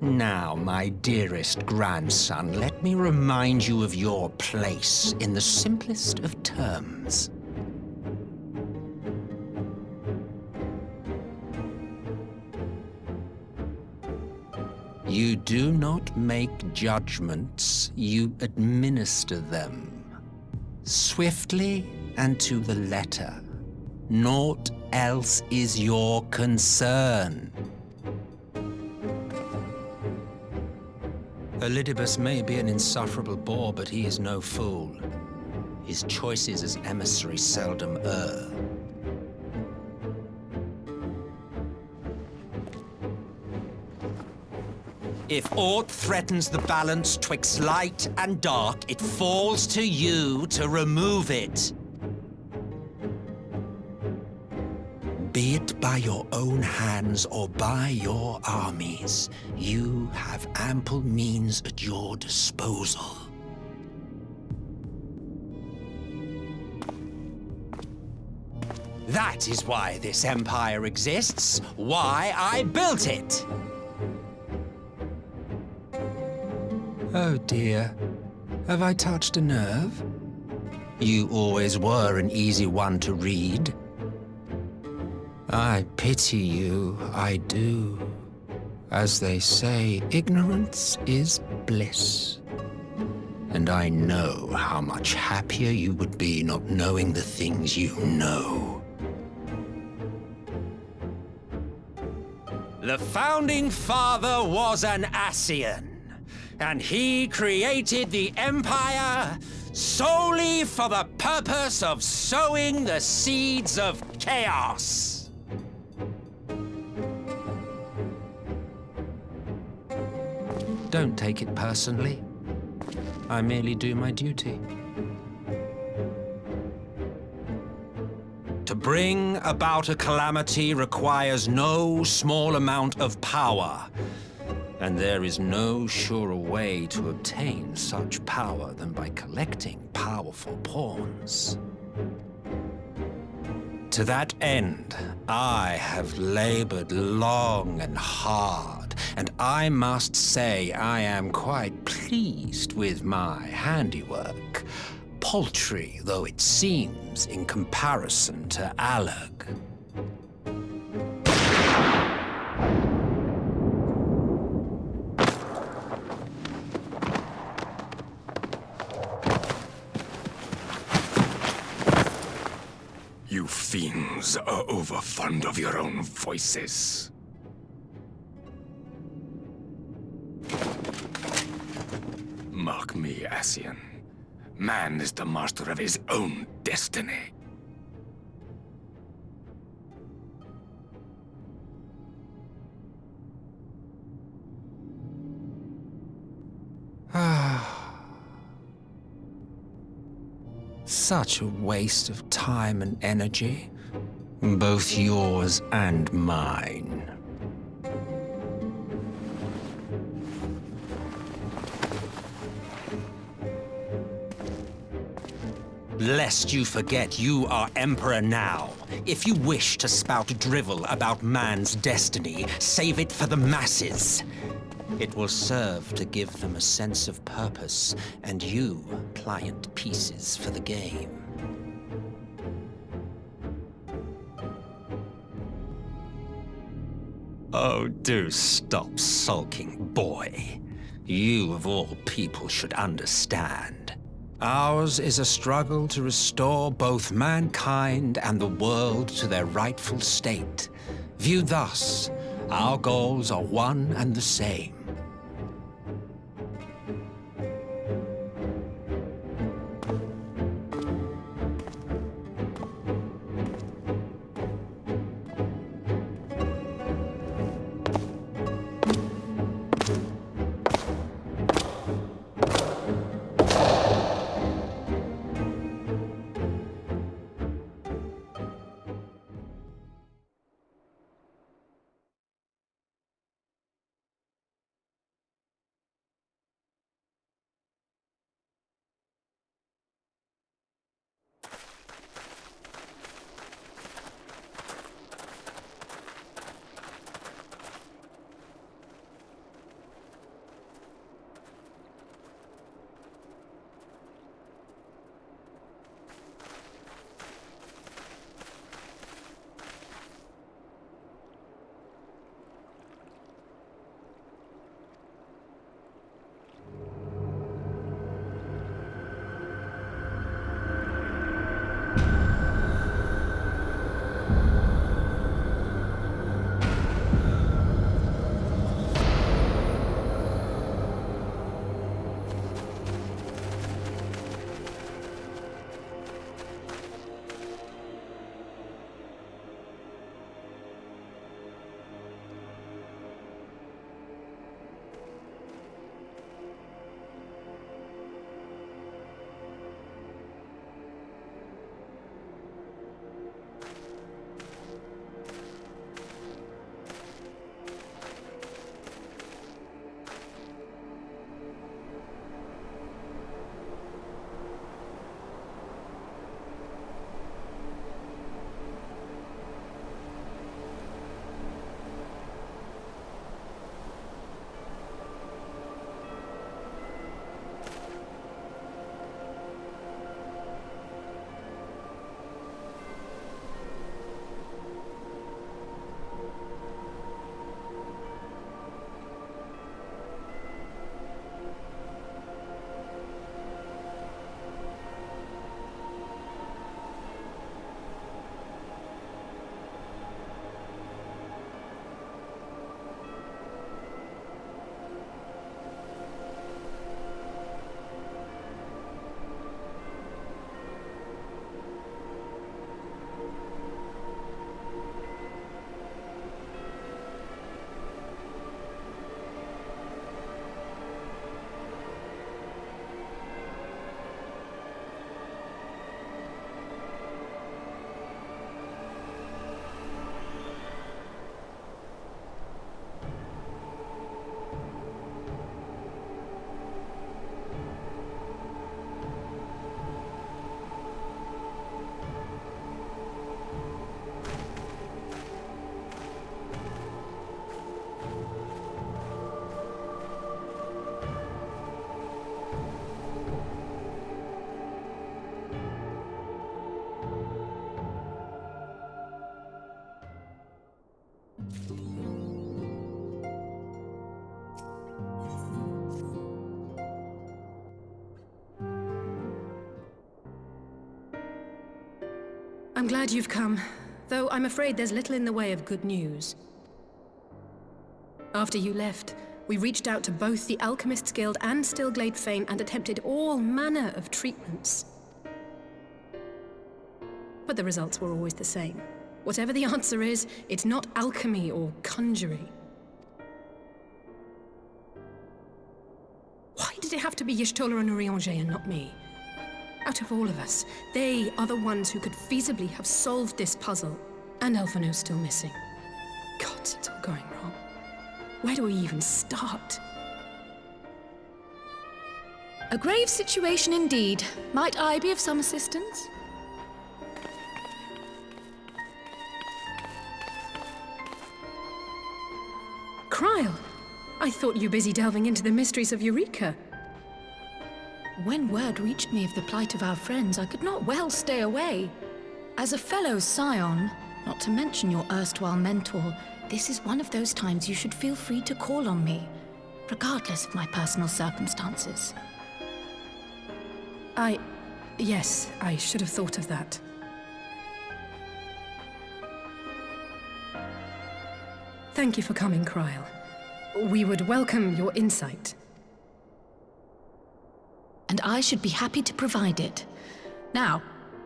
Now, my dearest grandson, let me remind you of your place in the simplest of terms. You do not make judgments, you administer them. Swiftly and to the letter. Naught else is your concern. Elidibus may be an insufferable bore, but he is no fool. His choices as emissary seldom err. If aught threatens the balance twixt light and dark, it falls to you to remove it. Be it by your own hands or by your armies, you have ample means at your disposal. That is why this empire exists, why I built it. Oh dear, have I touched a nerve? You always were an easy one to read. I pity you, I do. As they say, ignorance is bliss. And I know how much happier you would be not knowing the things you know. The Founding Father was an Ascian, and he created the Empire solely for the purpose of sowing the seeds of chaos. Don't take it personally. I merely do my duty. To bring about a calamity requires no small amount of power, and there is no surer way to obtain such power than by collecting powerful pawns. To that end, I have labored long and hard, and I must say I am quite pleased with my handiwork, paltry though it seems in comparison to Alag. You fiends are overfond of your own voices. Mark me, Ascian. Man is the master of his own destiny. Such a waste of time and energy, both yours and mine. Lest you forget you are Emperor now. If you wish to spout drivel about man's destiny, save it for the masses. It will serve to give them a sense of purpose, and you pliant pieces for the game. Oh, do stop sulking, boy. You, of all people, should understand. Ours is a struggle to restore both mankind and the world to their rightful state. Viewed thus, our goals are one and the same. I'm glad you've come, though I'm afraid there's little in the way of good news. After you left, we reached out to both the Alchemists Guild and Stillglade Fane and attempted all manner of treatments. But the results were always the same. Whatever the answer is, it's not alchemy or conjuring. Why did it have to be Y'shtola and Urianger and not me? Out of all of us, they are the ones who could feasibly have solved this puzzle. And Alphino's still missing. God, it's all going wrong. Where do we even start? A grave situation indeed. Might I be of some assistance? Kryl! I thought you busy delving into the mysteries of Eureka. When word reached me of the plight of our friends, I could not well stay away. As a fellow scion, not to mention your erstwhile mentor, this is one of those times you should feel free to call on me, regardless of my personal circumstances. Yes, I should have thought of that. Thank you for coming, Kryl. We would welcome your insight. And I should be happy to provide it. Now,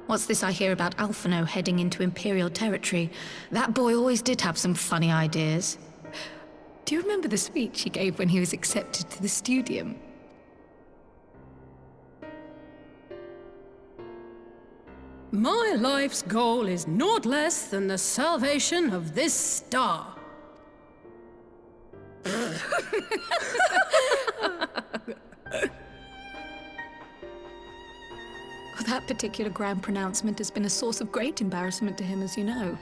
what's this I hear about Alphino heading into Imperial territory? That boy always did have some funny ideas. Do you remember the speech he gave when he was accepted to the Studium? My life's goal is naught less than the salvation of this star. That particular grand pronouncement has been a source of great embarrassment to him, as you know.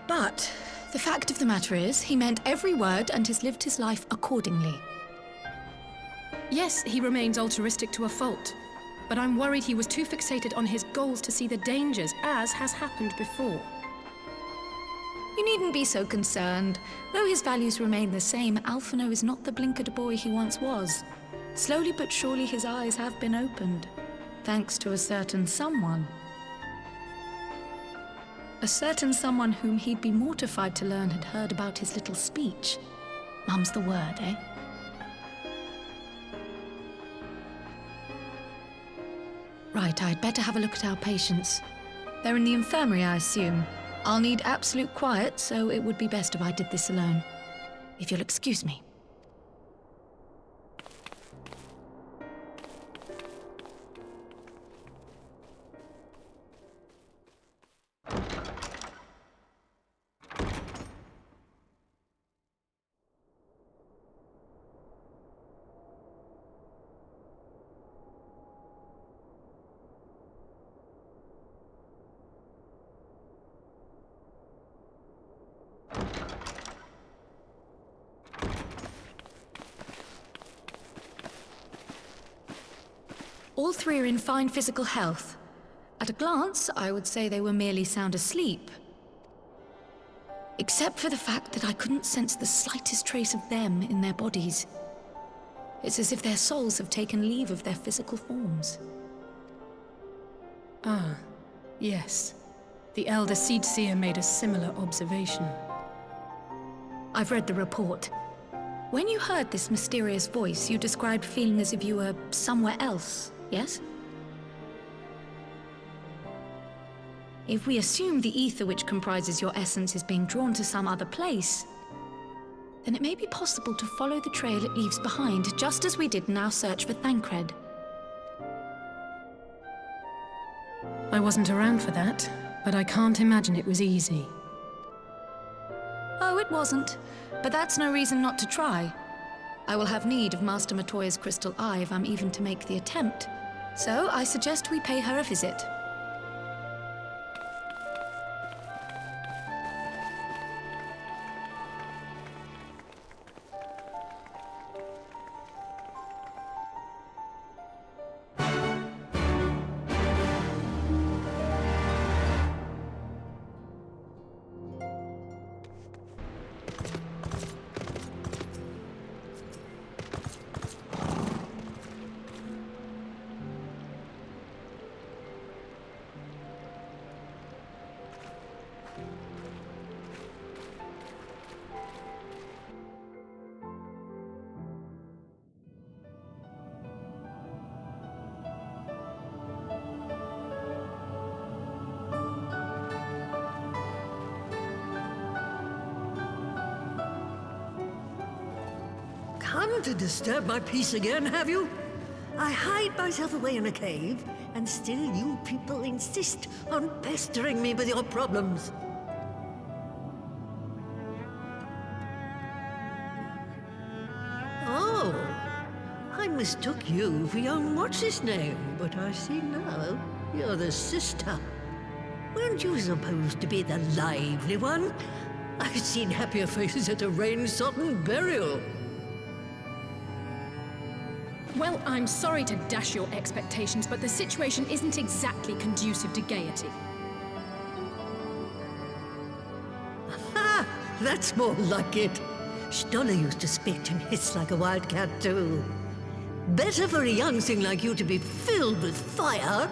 But the fact of the matter is, he meant every word and has lived his life accordingly. Yes, he remains altruistic to a fault, but I'm worried he was too fixated on his goals to see the dangers, as has happened before. You needn't be so concerned. Though his values remain the same, Alphino is not the blinkered boy he once was. Slowly but surely his eyes have been opened, thanks to a certain someone. A certain someone whom he'd be mortified to learn had heard about his little speech. Mum's the word, eh? Right, I'd better have a look at our patients. They're in the infirmary, I assume. I'll need absolute quiet, so it would be best if I did this alone. If you'll excuse me. All three are in fine physical health. At a glance, I would say they were merely sound asleep. Except for the fact that I couldn't sense the slightest trace of them in their bodies. It's as if their souls have taken leave of their physical forms. Ah, yes. The Elder Seedseer made a similar observation. I've read the report. When you heard this mysterious voice, you described feeling as if you were somewhere else, yes? If we assume the ether which comprises your essence is being drawn to some other place, then it may be possible to follow the trail it leaves behind, just as we did in our search for Thancred. I wasn't around for that, but I can't imagine it was easy. Oh, it wasn't. But that's no reason not to try. I will have need of Master Matoya's crystal eye if I'm even to make the attempt. So I suggest we pay her a visit. come to disturb my peace again, have you? I hide myself away in a cave, and still you people insist on pestering me with your problems. Oh, I mistook you for young what's-his-name, but I see now you're the sister. Weren't you supposed to be the lively one? I've seen happier faces at a rain-sodden burial. Well, I'm sorry to dash your expectations, but the situation isn't exactly conducive to gaiety. Ha! That's more like it. Stoller used to spit and hiss like a wildcat too. Better for a young thing like you to be filled with fire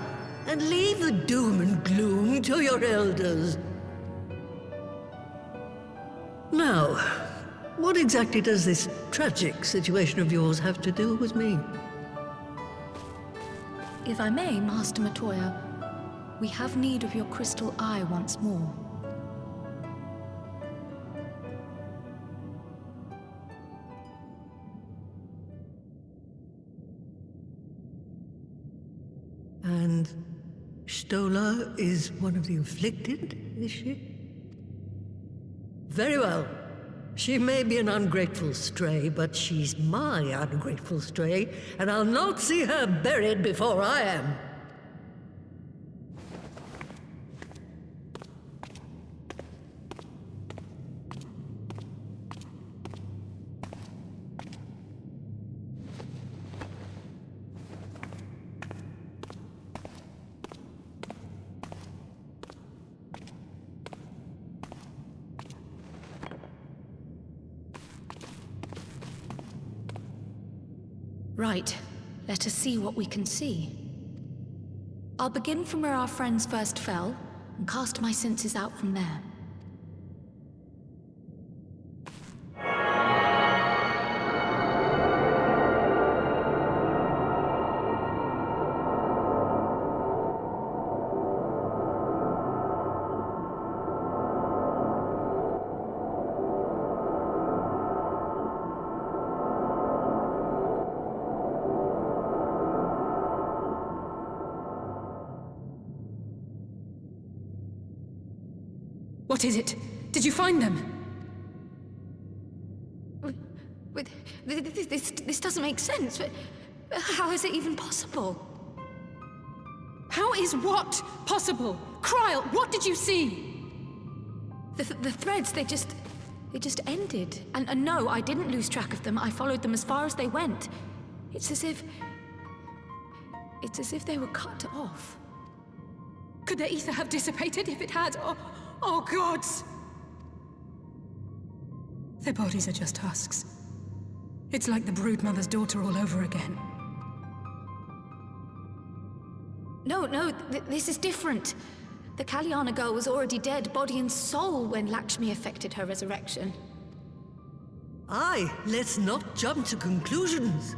and leave the doom and gloom to your elders. Now, what exactly does this tragic situation of yours have to do with me? If I may, Master Matoya, we have need of your crystal eye once more. And Stoller is one of the afflicted, is she? Very well. She may be an ungrateful stray, but she's my ungrateful stray, and I'll not see her buried before I am. Right. Let us see what we can see. I'll begin from where our friends first fell, and cast my senses out from there. What is it? Did you find them? This doesn't make sense. How is it even possible? How is what possible? Kryl, what did you see? The threads, they just ended. And no, I didn't lose track of them. I followed them as far as they went. It's as if they were cut off. Could their ether have dissipated? If it had, oh gods! Their bodies are just husks. It's like the broodmother's daughter all over again. No, this is different. The Kalyana girl was already dead, body and soul, when Lakshmi effected her resurrection. Aye, let's not jump to conclusions.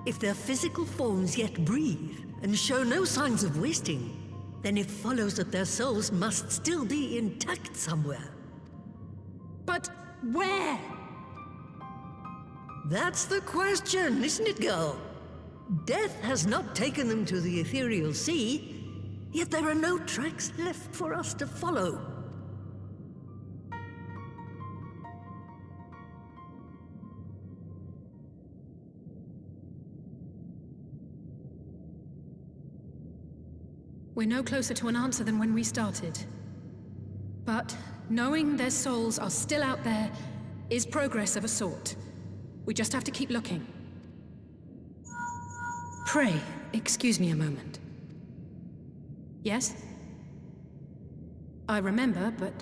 If their physical forms yet breathe and show no signs of wasting, then it follows that their souls must still be intact somewhere. But where? That's the question, isn't it, girl? Death has not taken them to the ethereal sea, yet there are no tracks left for us to follow. We're no closer to an answer than when we started. But knowing their souls are still out there is progress of a sort. We just have to keep looking. Pray, excuse me a moment. Yes? I remember, but...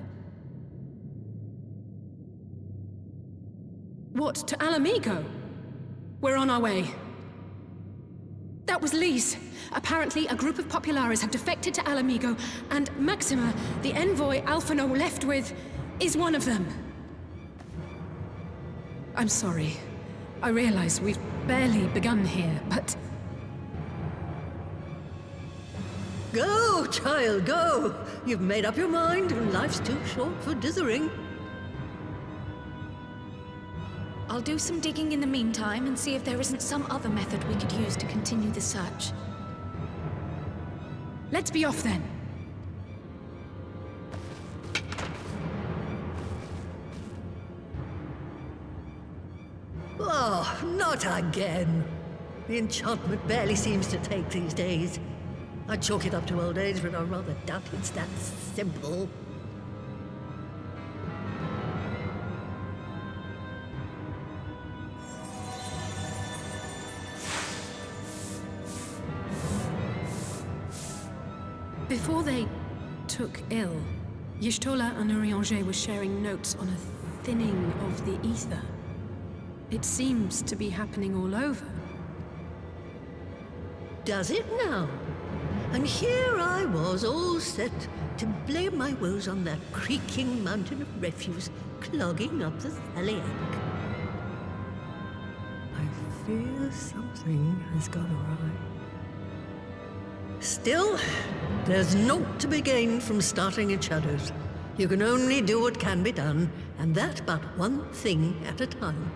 What, to Alamigo? We're on our way. That was Lise. Apparently, a group of Populares have defected to Alamigo, and Maxima, the envoy Alphino left with, is one of them. I'm sorry. I realize we've barely begun here, but... Go, child, go! You've made up your mind, and life's too short for dithering. I'll do some digging in the meantime and see if there isn't some other method we could use to continue the search. Let's be off then. Oh, not again. The enchantment barely seems to take these days. I chalk it up to old age, but I rather doubt it's that simple. Before they took ill, Y'shtola and Urianger were sharing notes on a thinning of the ether. It seems to be happening all over. Does it now? And here I was, all set to blame my woes on that creaking mountain of refuse clogging up the Thaliak. I fear something has gone awry. Still, there's naught to be gained from starting in shadows. You can only do what can be done, and that but one thing at a time.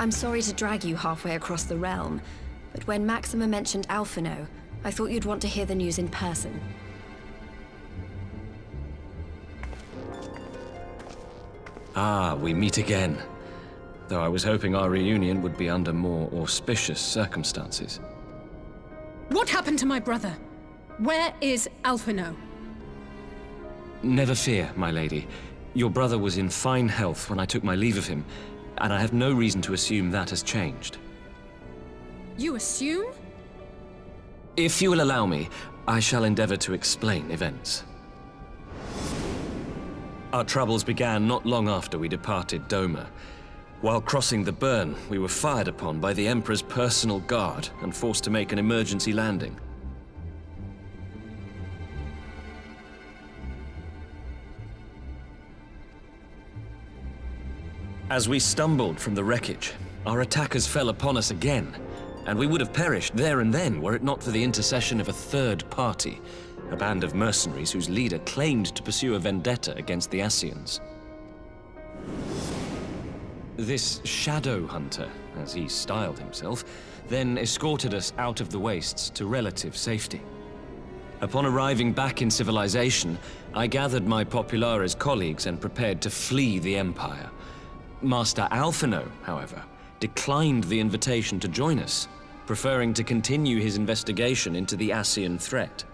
I'm sorry to drag you halfway across the realm, but when Maxima mentioned Alphino, I thought you'd want to hear the news in person. Ah, we meet again. Though I was hoping our reunion would be under more auspicious circumstances. What happened to my brother? Where is Alphino? Never fear, my lady. Your brother was in fine health when I took my leave of him, and I have no reason to assume that has changed. You assume? If you will allow me, I shall endeavor to explain events. Our troubles began not long after we departed Doma. While crossing the burn, we were fired upon by the Emperor's personal guard and forced to make an emergency landing. As we stumbled from the wreckage, our attackers fell upon us again, and we would have perished there and then were it not for the intercession of a third party, a band of mercenaries whose leader claimed to pursue a vendetta against the Ascians. This Shadow Hunter, as he styled himself, then escorted us out of the wastes to relative safety. Upon arriving back in civilization, I gathered my Populares colleagues and prepared to flee the Empire. Master Alphino, however, declined the invitation to join us, preferring to continue his investigation into the Ascian threat.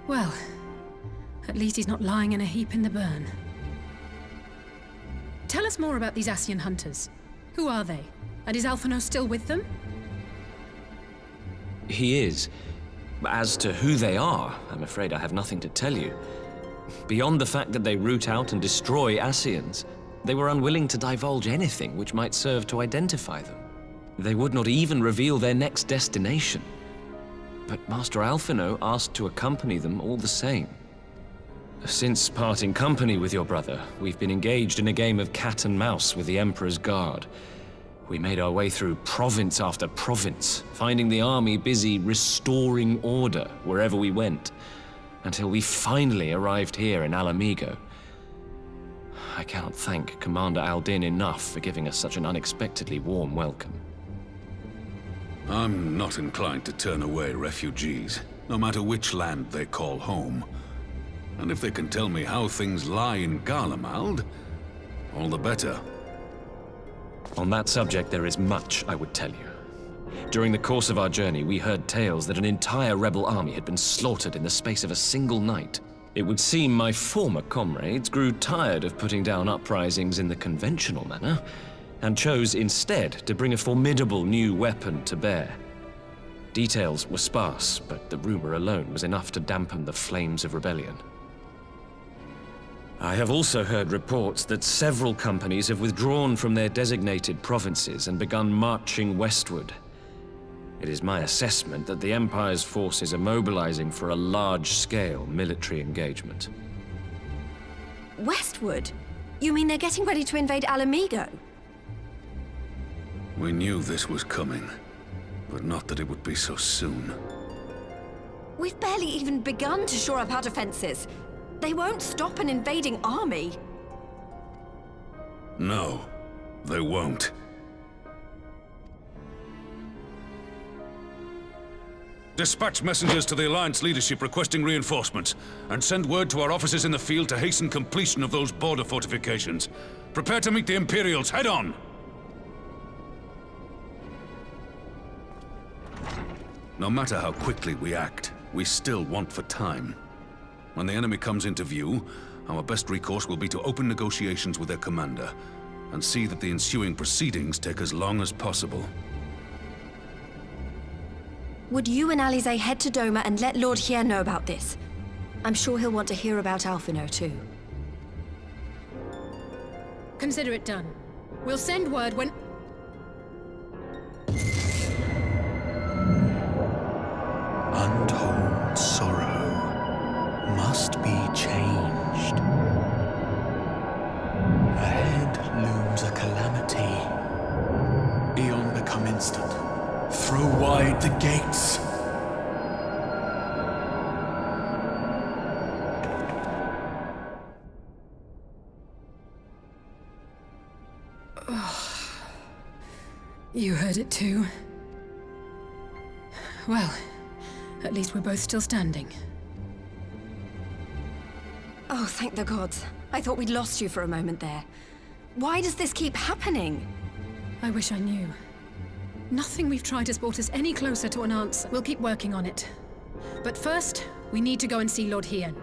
Well, at least he's not lying in a heap in the burn. Tell us more about these Ascian hunters. Who are they? And is Alphino still with them? He is. As to who they are, I'm afraid I have nothing to tell you. Beyond the fact that they root out and destroy Ascians, they were unwilling to divulge anything which might serve to identify them. They would not even reveal their next destination. But Master Alphino asked to accompany them all the same. Since parting company with your brother, we've been engaged in a game of cat and mouse with the Emperor's Guard. We made our way through province after province, finding the army busy restoring order wherever we went, until we finally arrived here in Alamigo. I cannot thank Commander Aldin enough for giving us such an unexpectedly warm welcome. I'm not inclined to turn away refugees, no matter which land they call home. And if they can tell me how things lie in Garlemald, all the better. On that subject, there is much I would tell you. During the course of our journey, we heard tales that an entire rebel army had been slaughtered in the space of a single night. It would seem my former comrades grew tired of putting down uprisings in the conventional manner, and chose instead to bring a formidable new weapon to bear. Details were sparse, but the rumor alone was enough to dampen the flames of rebellion. I have also heard reports that several companies have withdrawn from their designated provinces and begun marching westward. It is my assessment that the Empire's forces are mobilizing for a large-scale military engagement. Westward? You mean they're getting ready to invade Alamigo? We knew this was coming, but not that it would be so soon. We've barely even begun to shore up our defenses. They won't stop an invading army. No, they won't. Dispatch messengers to the Alliance leadership requesting reinforcements, and send word to our officers in the field to hasten completion of those border fortifications. Prepare to meet the Imperials head on! No matter how quickly we act, we still want for time. When the enemy comes into view, our best recourse will be to open negotiations with their commander, and see that the ensuing proceedings take as long as possible. Would you and Alize head to Doma and let Lord Hien know about this? I'm sure he'll want to hear about Alphino too. Consider it done. We'll send word when... Untold sorrow must be changed. Ahead looms a calamity. Eon become instant. Throw wide the gates. You heard it too. Well, at least we're both still standing. Oh, thank the gods. I thought we'd lost you for a moment there. Why does this keep happening? I wish I knew. Nothing we've tried has brought us any closer to an answer. We'll keep working on it. But first, we need to go and see Lord Hien.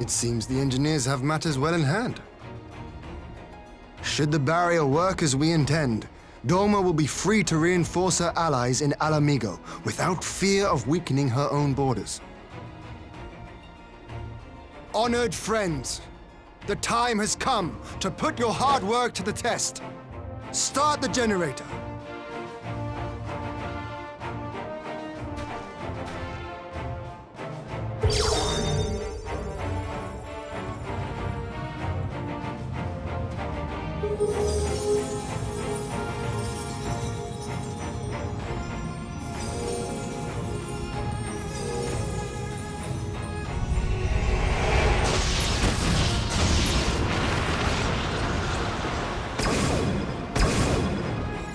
It seems the engineers have matters well in hand. Should the barrier work as we intend, Doma will be free to reinforce her allies in Alamigo without fear of weakening her own borders. Honored friends, the time has come to put your hard work to the test. Start the generator.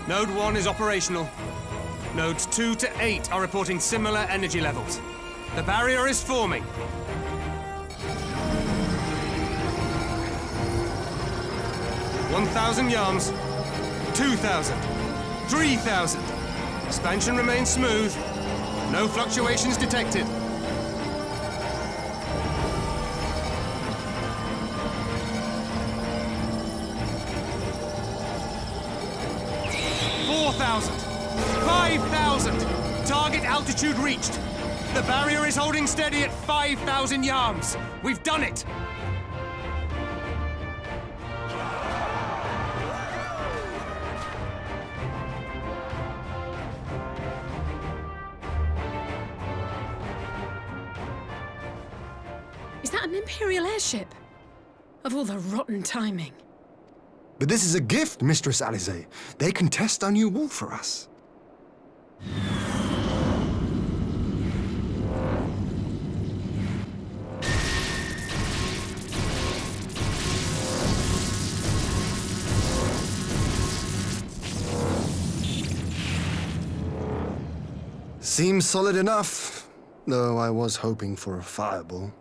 Node 1 is operational. Nodes 2 to 8 are reporting similar energy levels. The barrier is forming. $1,000 yards, 2,000, 3,000. Expansion remains smooth. No fluctuations detected. 4,000! 5,000! Target altitude reached! The barrier is holding steady at 5,000 yards! We've done it! Is that an Imperial airship? Of all the rotten timing. But this is a gift, Mistress Alize. They can test our new wall for us. Seems solid enough, though I was hoping for a fireball.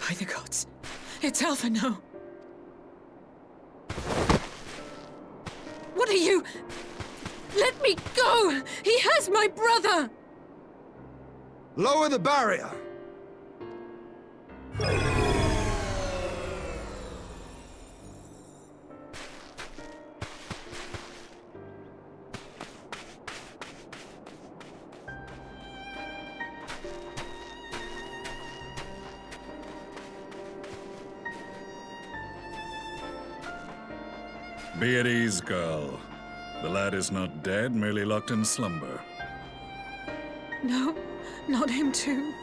By the gods, it's Alpha, no. What are you? Let me go! He has my brother! Lower the barrier! Be at ease, girl. The lad is not dead, merely locked in slumber. No, not him too.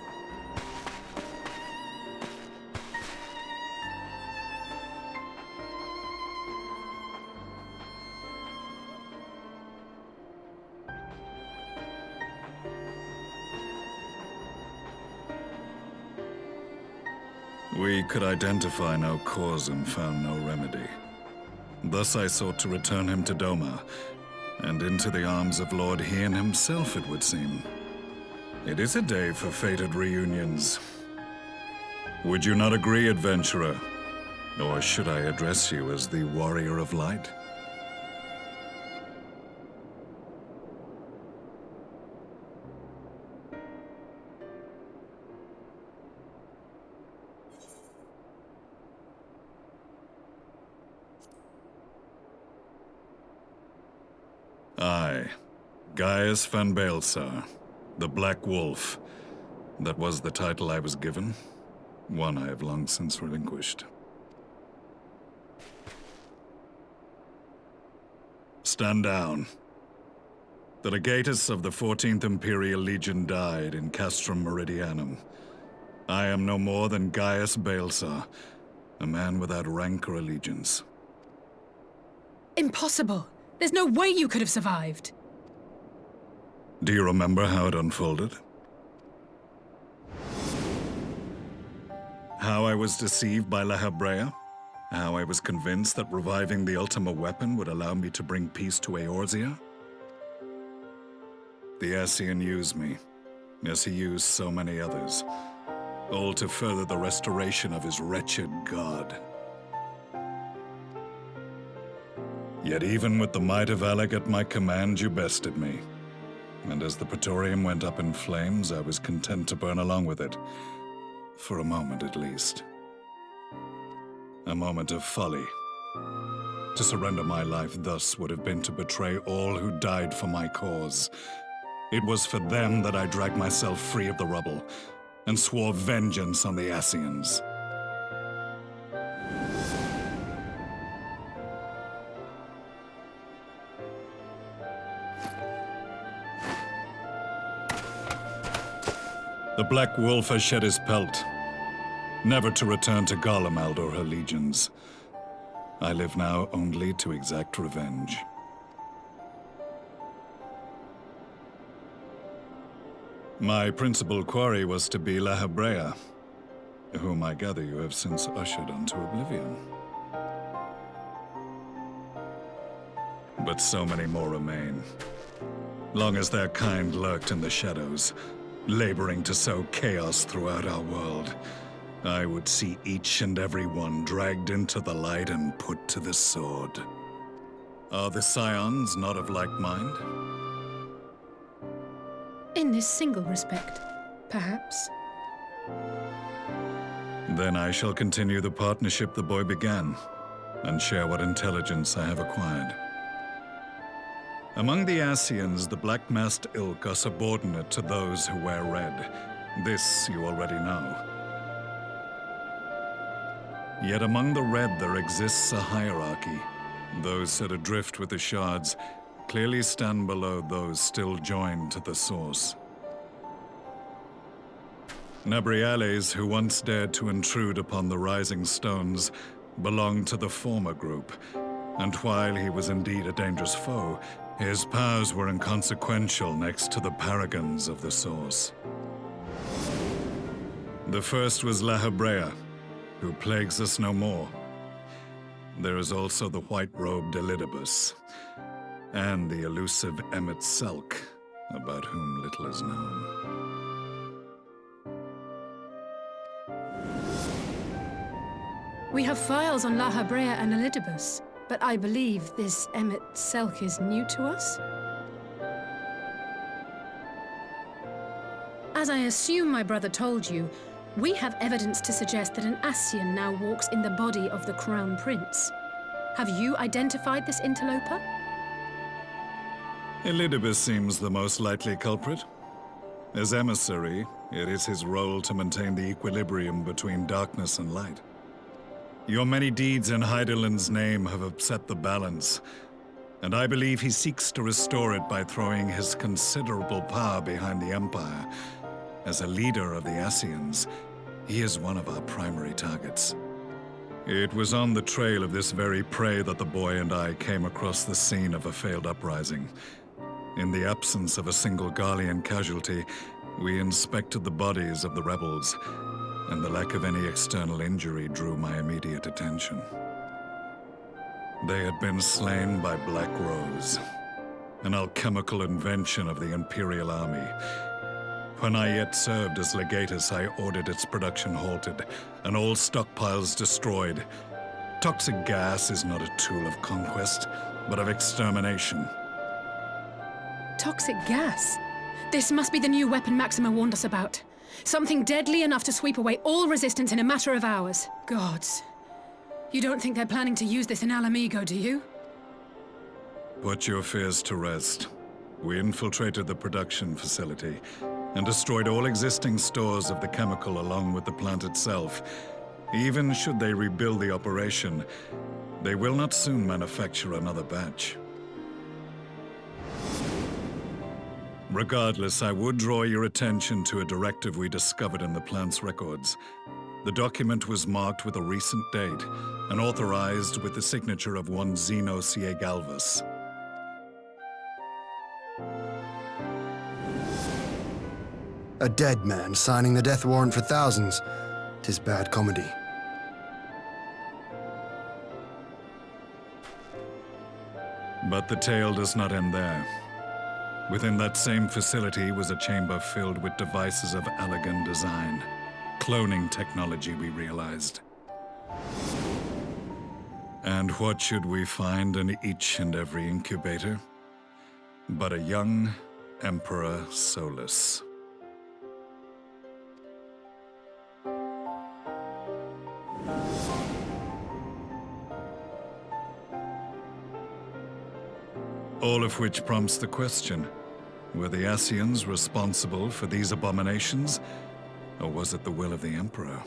We could identify no cause and found no remedy. Thus I sought to return him to Doma, and into the arms of Lord Hien himself, it would seem. It is a day for fated reunions. Would you not agree, adventurer? Or should I address you as the Warrior of Light? I, Gaius van Baelsar, the Black Wolf. That was the title I was given, one I have long since relinquished. Stand down. The legatus of the 14th Imperial Legion died in Castrum Meridianum. I am no more than Gaius Baelsar, a man without rank or allegiance. Impossible! There's no way you could have survived! Do you remember how it unfolded? How I was deceived by La Habrea? How I was convinced that reviving the Ultima weapon would allow me to bring peace to Eorzea? The Ascian used me, as he used so many others, all to further the restoration of his wretched god. Yet even with the might of Alec at my command, you bested me. And as the Praetorium went up in flames, I was content to burn along with it. For a moment at least. A moment of folly. To surrender my life thus would have been to betray all who died for my cause. It was for them that I dragged myself free of the rubble, and swore vengeance on the Ascians. The Black Wolf has shed his pelt, never to return to Garlemald or her legions. I live now only to exact revenge. My principal quarry was to be La Hebrea, whom I gather you have since ushered onto oblivion. But so many more remain, long as their kind lurked in the shadows, laboring to sow chaos throughout our world. I would see each and every one dragged into the light and put to the sword. Are the Scions not of like mind? In this single respect, perhaps. Then I shall continue the partnership the boy began, and share what intelligence I have acquired. Among the Ascians, the Black-Masked Ilk are subordinate to those who wear red. This you already know. Yet among the Red there exists a hierarchy. Those set adrift with the shards clearly stand below those still joined to the source. Nabriales, who once dared to intrude upon the Rising Stones, belonged to the former group, and while he was indeed a dangerous foe, his powers were inconsequential next to the paragons of the source. The first was La Hebrea, who plagues us no more. There is also the white-robed Elidibus, and the elusive Emmet Selk, about whom little is known. We have files on La Hebrea and Elidibus, but I believe this Emmet Selk is new to us? As I assume my brother told you, we have evidence to suggest that an Ascian now walks in the body of the Crown Prince. Have you identified this interloper? Elidibus seems the most likely culprit. As emissary, it is his role to maintain the equilibrium between darkness and light. Your many deeds in Hydaelyn's name have upset the balance, and I believe he seeks to restore it by throwing his considerable power behind the Empire. As a leader of the Ascians, he is one of our primary targets. It was on the trail of this very prey that the boy and I came across the scene of a failed uprising. In the absence of a single Garlean casualty, we inspected the bodies of the rebels, and the lack of any external injury drew my immediate attention. They had been slain by Black Rose, an alchemical invention of the Imperial Army. When I yet served as legatus, I ordered its production halted, and all stockpiles destroyed. Toxic gas is not a tool of conquest, but of extermination. Toxic gas? This must be the new weapon Maxima warned us about. Something deadly enough to sweep away all resistance in a matter of hours. Gods. You don't think they're planning to use this in Alamigo, do you? Put your fears to rest. We infiltrated the production facility and destroyed all existing stores of the chemical along with the plant itself. Even should they rebuild the operation, they will not soon manufacture another batch. Regardless, I would draw your attention to a directive we discovered in the plant's records. The document was marked with a recent date and authorized with the signature of one Zeno C.A. Galvus. A dead man signing the death warrant for thousands. 'Tis bad comedy. But the tale does not end there. Within that same facility was a chamber filled with devices of elegant design. Cloning technology, we realized. And what should we find in each and every incubator? But a young Emperor Solus. All of which prompts the question, were the Ascians responsible for these abominations, or was it the will of the Emperor?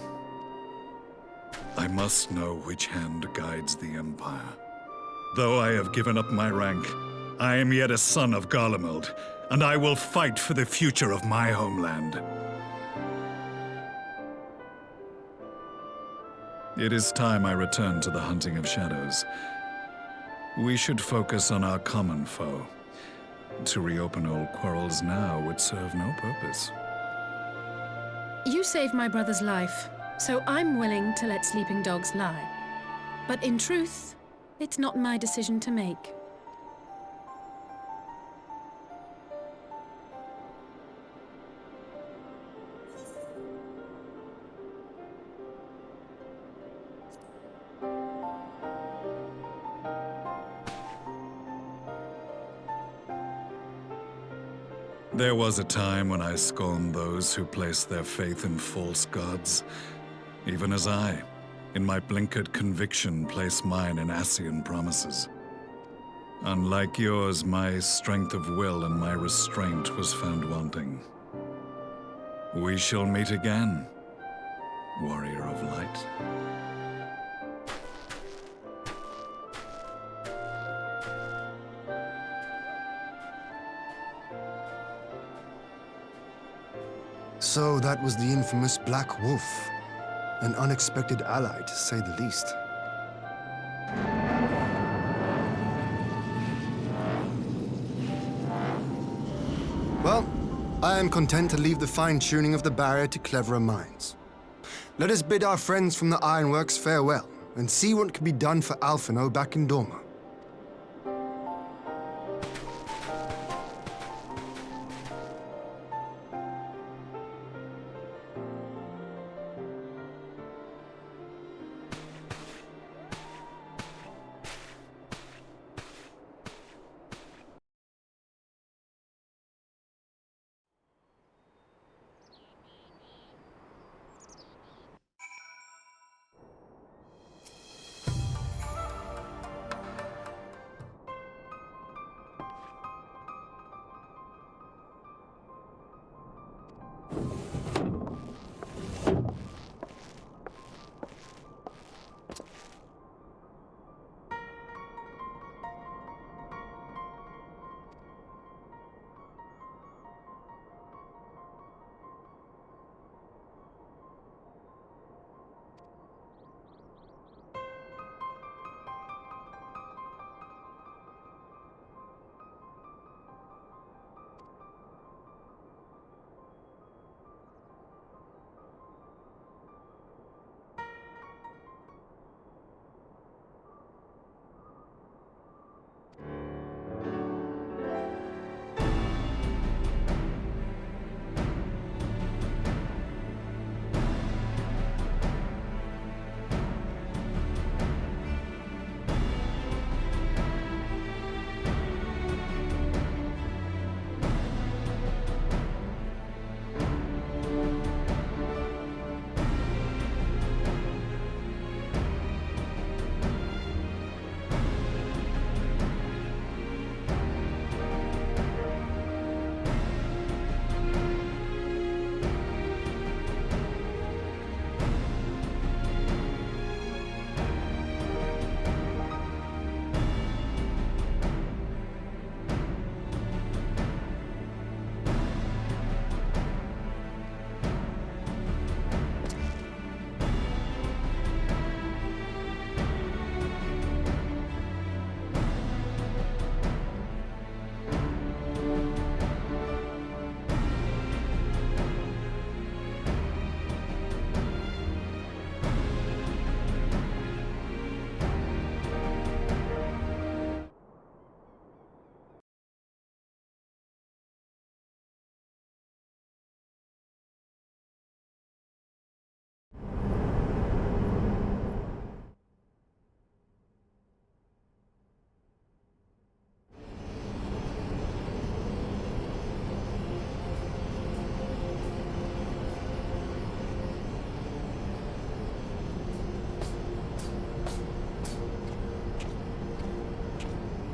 I must know which hand guides the Empire. Though I have given up my rank, I am yet a son of Garlemald, and I will fight for the future of my homeland. It is time I return to the hunting of shadows. We should focus on our common foe. To reopen old quarrels now would serve no purpose. You saved my brother's life, so I'm willing to let sleeping dogs lie. But in truth, it's not my decision to make. There was a time when I scorned those who placed their faith in false gods, even as I, in my blinkered conviction, place mine in Ascian promises. Unlike yours, my strength of will and my restraint was found wanting. We shall meet again, warrior of light. So that was the infamous Black Wolf. An unexpected ally, to say the least. Well, I am content to leave the fine-tuning of the barrier to cleverer minds. Let us bid our friends from the Ironworks farewell, and see what can be done for Alphino back in Dorma.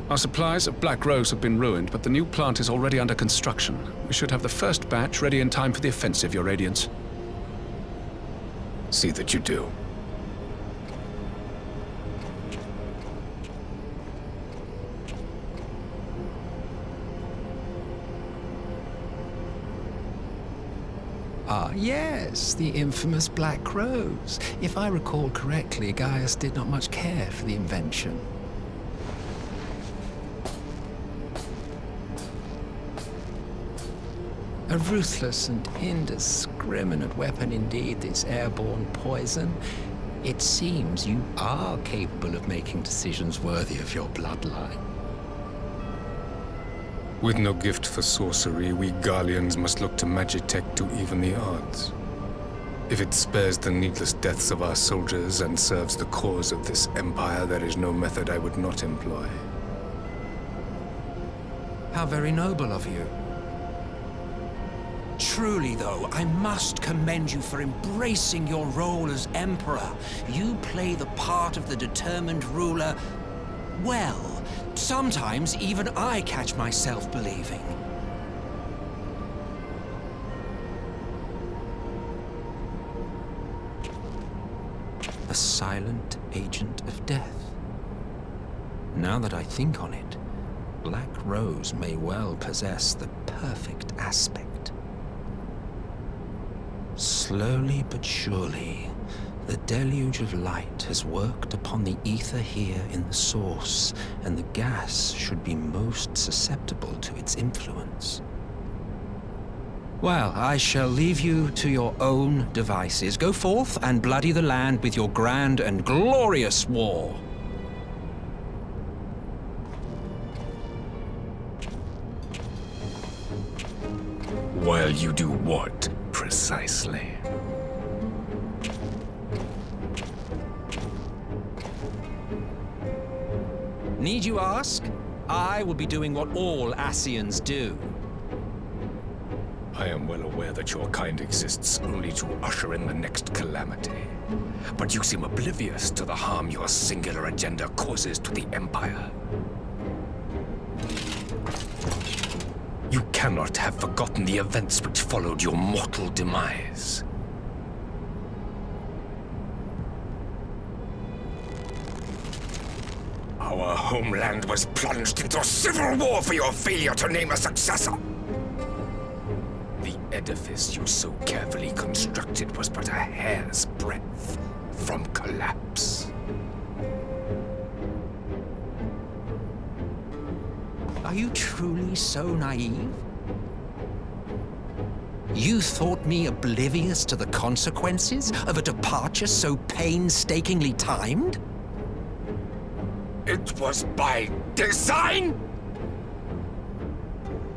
Our supplies of Black Rose have been ruined, but the new plant is already under construction. We should have the first batch ready in time for the offensive, Your Radiance. See that you do. Ah, yes, the infamous Black Rose. If I recall correctly, Gaius did not much care for the invention. A ruthless and indiscriminate weapon indeed, this airborne poison. It seems you are capable of making decisions worthy of your bloodline. With no gift for sorcery, we Garleans must look to Magitech to even the odds. If it spares the needless deaths of our soldiers and serves the cause of this empire, there is no method I would not employ. How very noble of you. Truly, though, I must commend you for embracing your role as Emperor. You play the part of the determined ruler well. Sometimes even I catch myself believing. A silent agent of death. Now that I think on it, Black Rose may well possess the perfect aspect. Slowly but surely, the deluge of light has worked upon the ether here in the source, and the gas should be most susceptible to its influence. Well, I shall leave you to your own devices. Go forth and bloody the land with your grand and glorious war. While you do what, precisely? Need you ask? I will be doing what all Ascians do. I am well aware that your kind exists only to usher in the next calamity. But you seem oblivious to the harm your singular agenda causes to the Empire. You cannot have forgotten the events which followed your mortal demise. Our homeland was plunged into civil war for your failure to name a successor. The edifice you so carefully constructed was but a hair's breadth from collapse. Are you truly so naive? You thought me oblivious to the consequences of a departure so painstakingly timed? It was by design?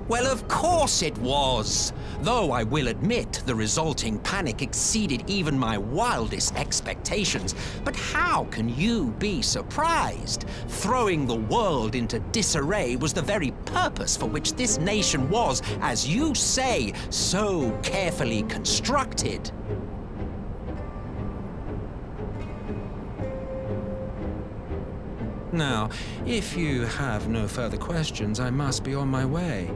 Well, of course it was. Though I will admit the resulting panic exceeded even my wildest expectations. But how can you be surprised? Throwing the world into disarray was the very purpose for which this nation was, as you say, so carefully constructed. Now, if you have no further questions, I must be on my way.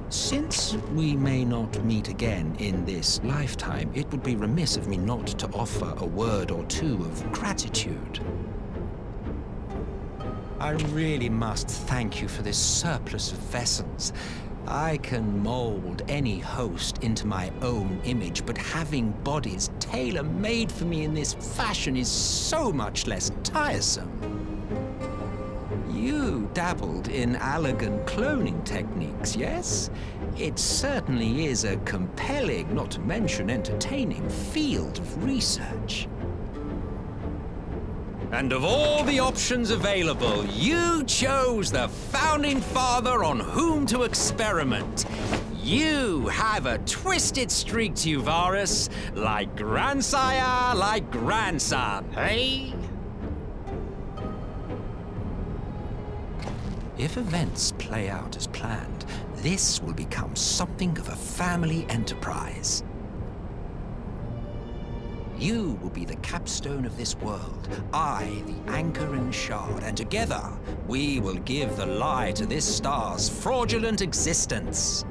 Since we may not meet again in this lifetime, it would be remiss of me not to offer a word or two of gratitude. I really must thank you for this surplus of vessels. I can mold any host into my own image, but having bodies tailor-made for me in this fashion is so much less tiresome. You dabbled in Allagan cloning techniques, yes? It certainly is a compelling, not to mention entertaining, field of research. And of all the options available, you chose the Founding Father on whom to experiment. You have a twisted streak to you, Varus, like grandsire, like grandson, hey? If events play out as planned, this will become something of a family enterprise. You will be the capstone of this world, I the anchor and shard, and together we will give the lie to this star's fraudulent existence.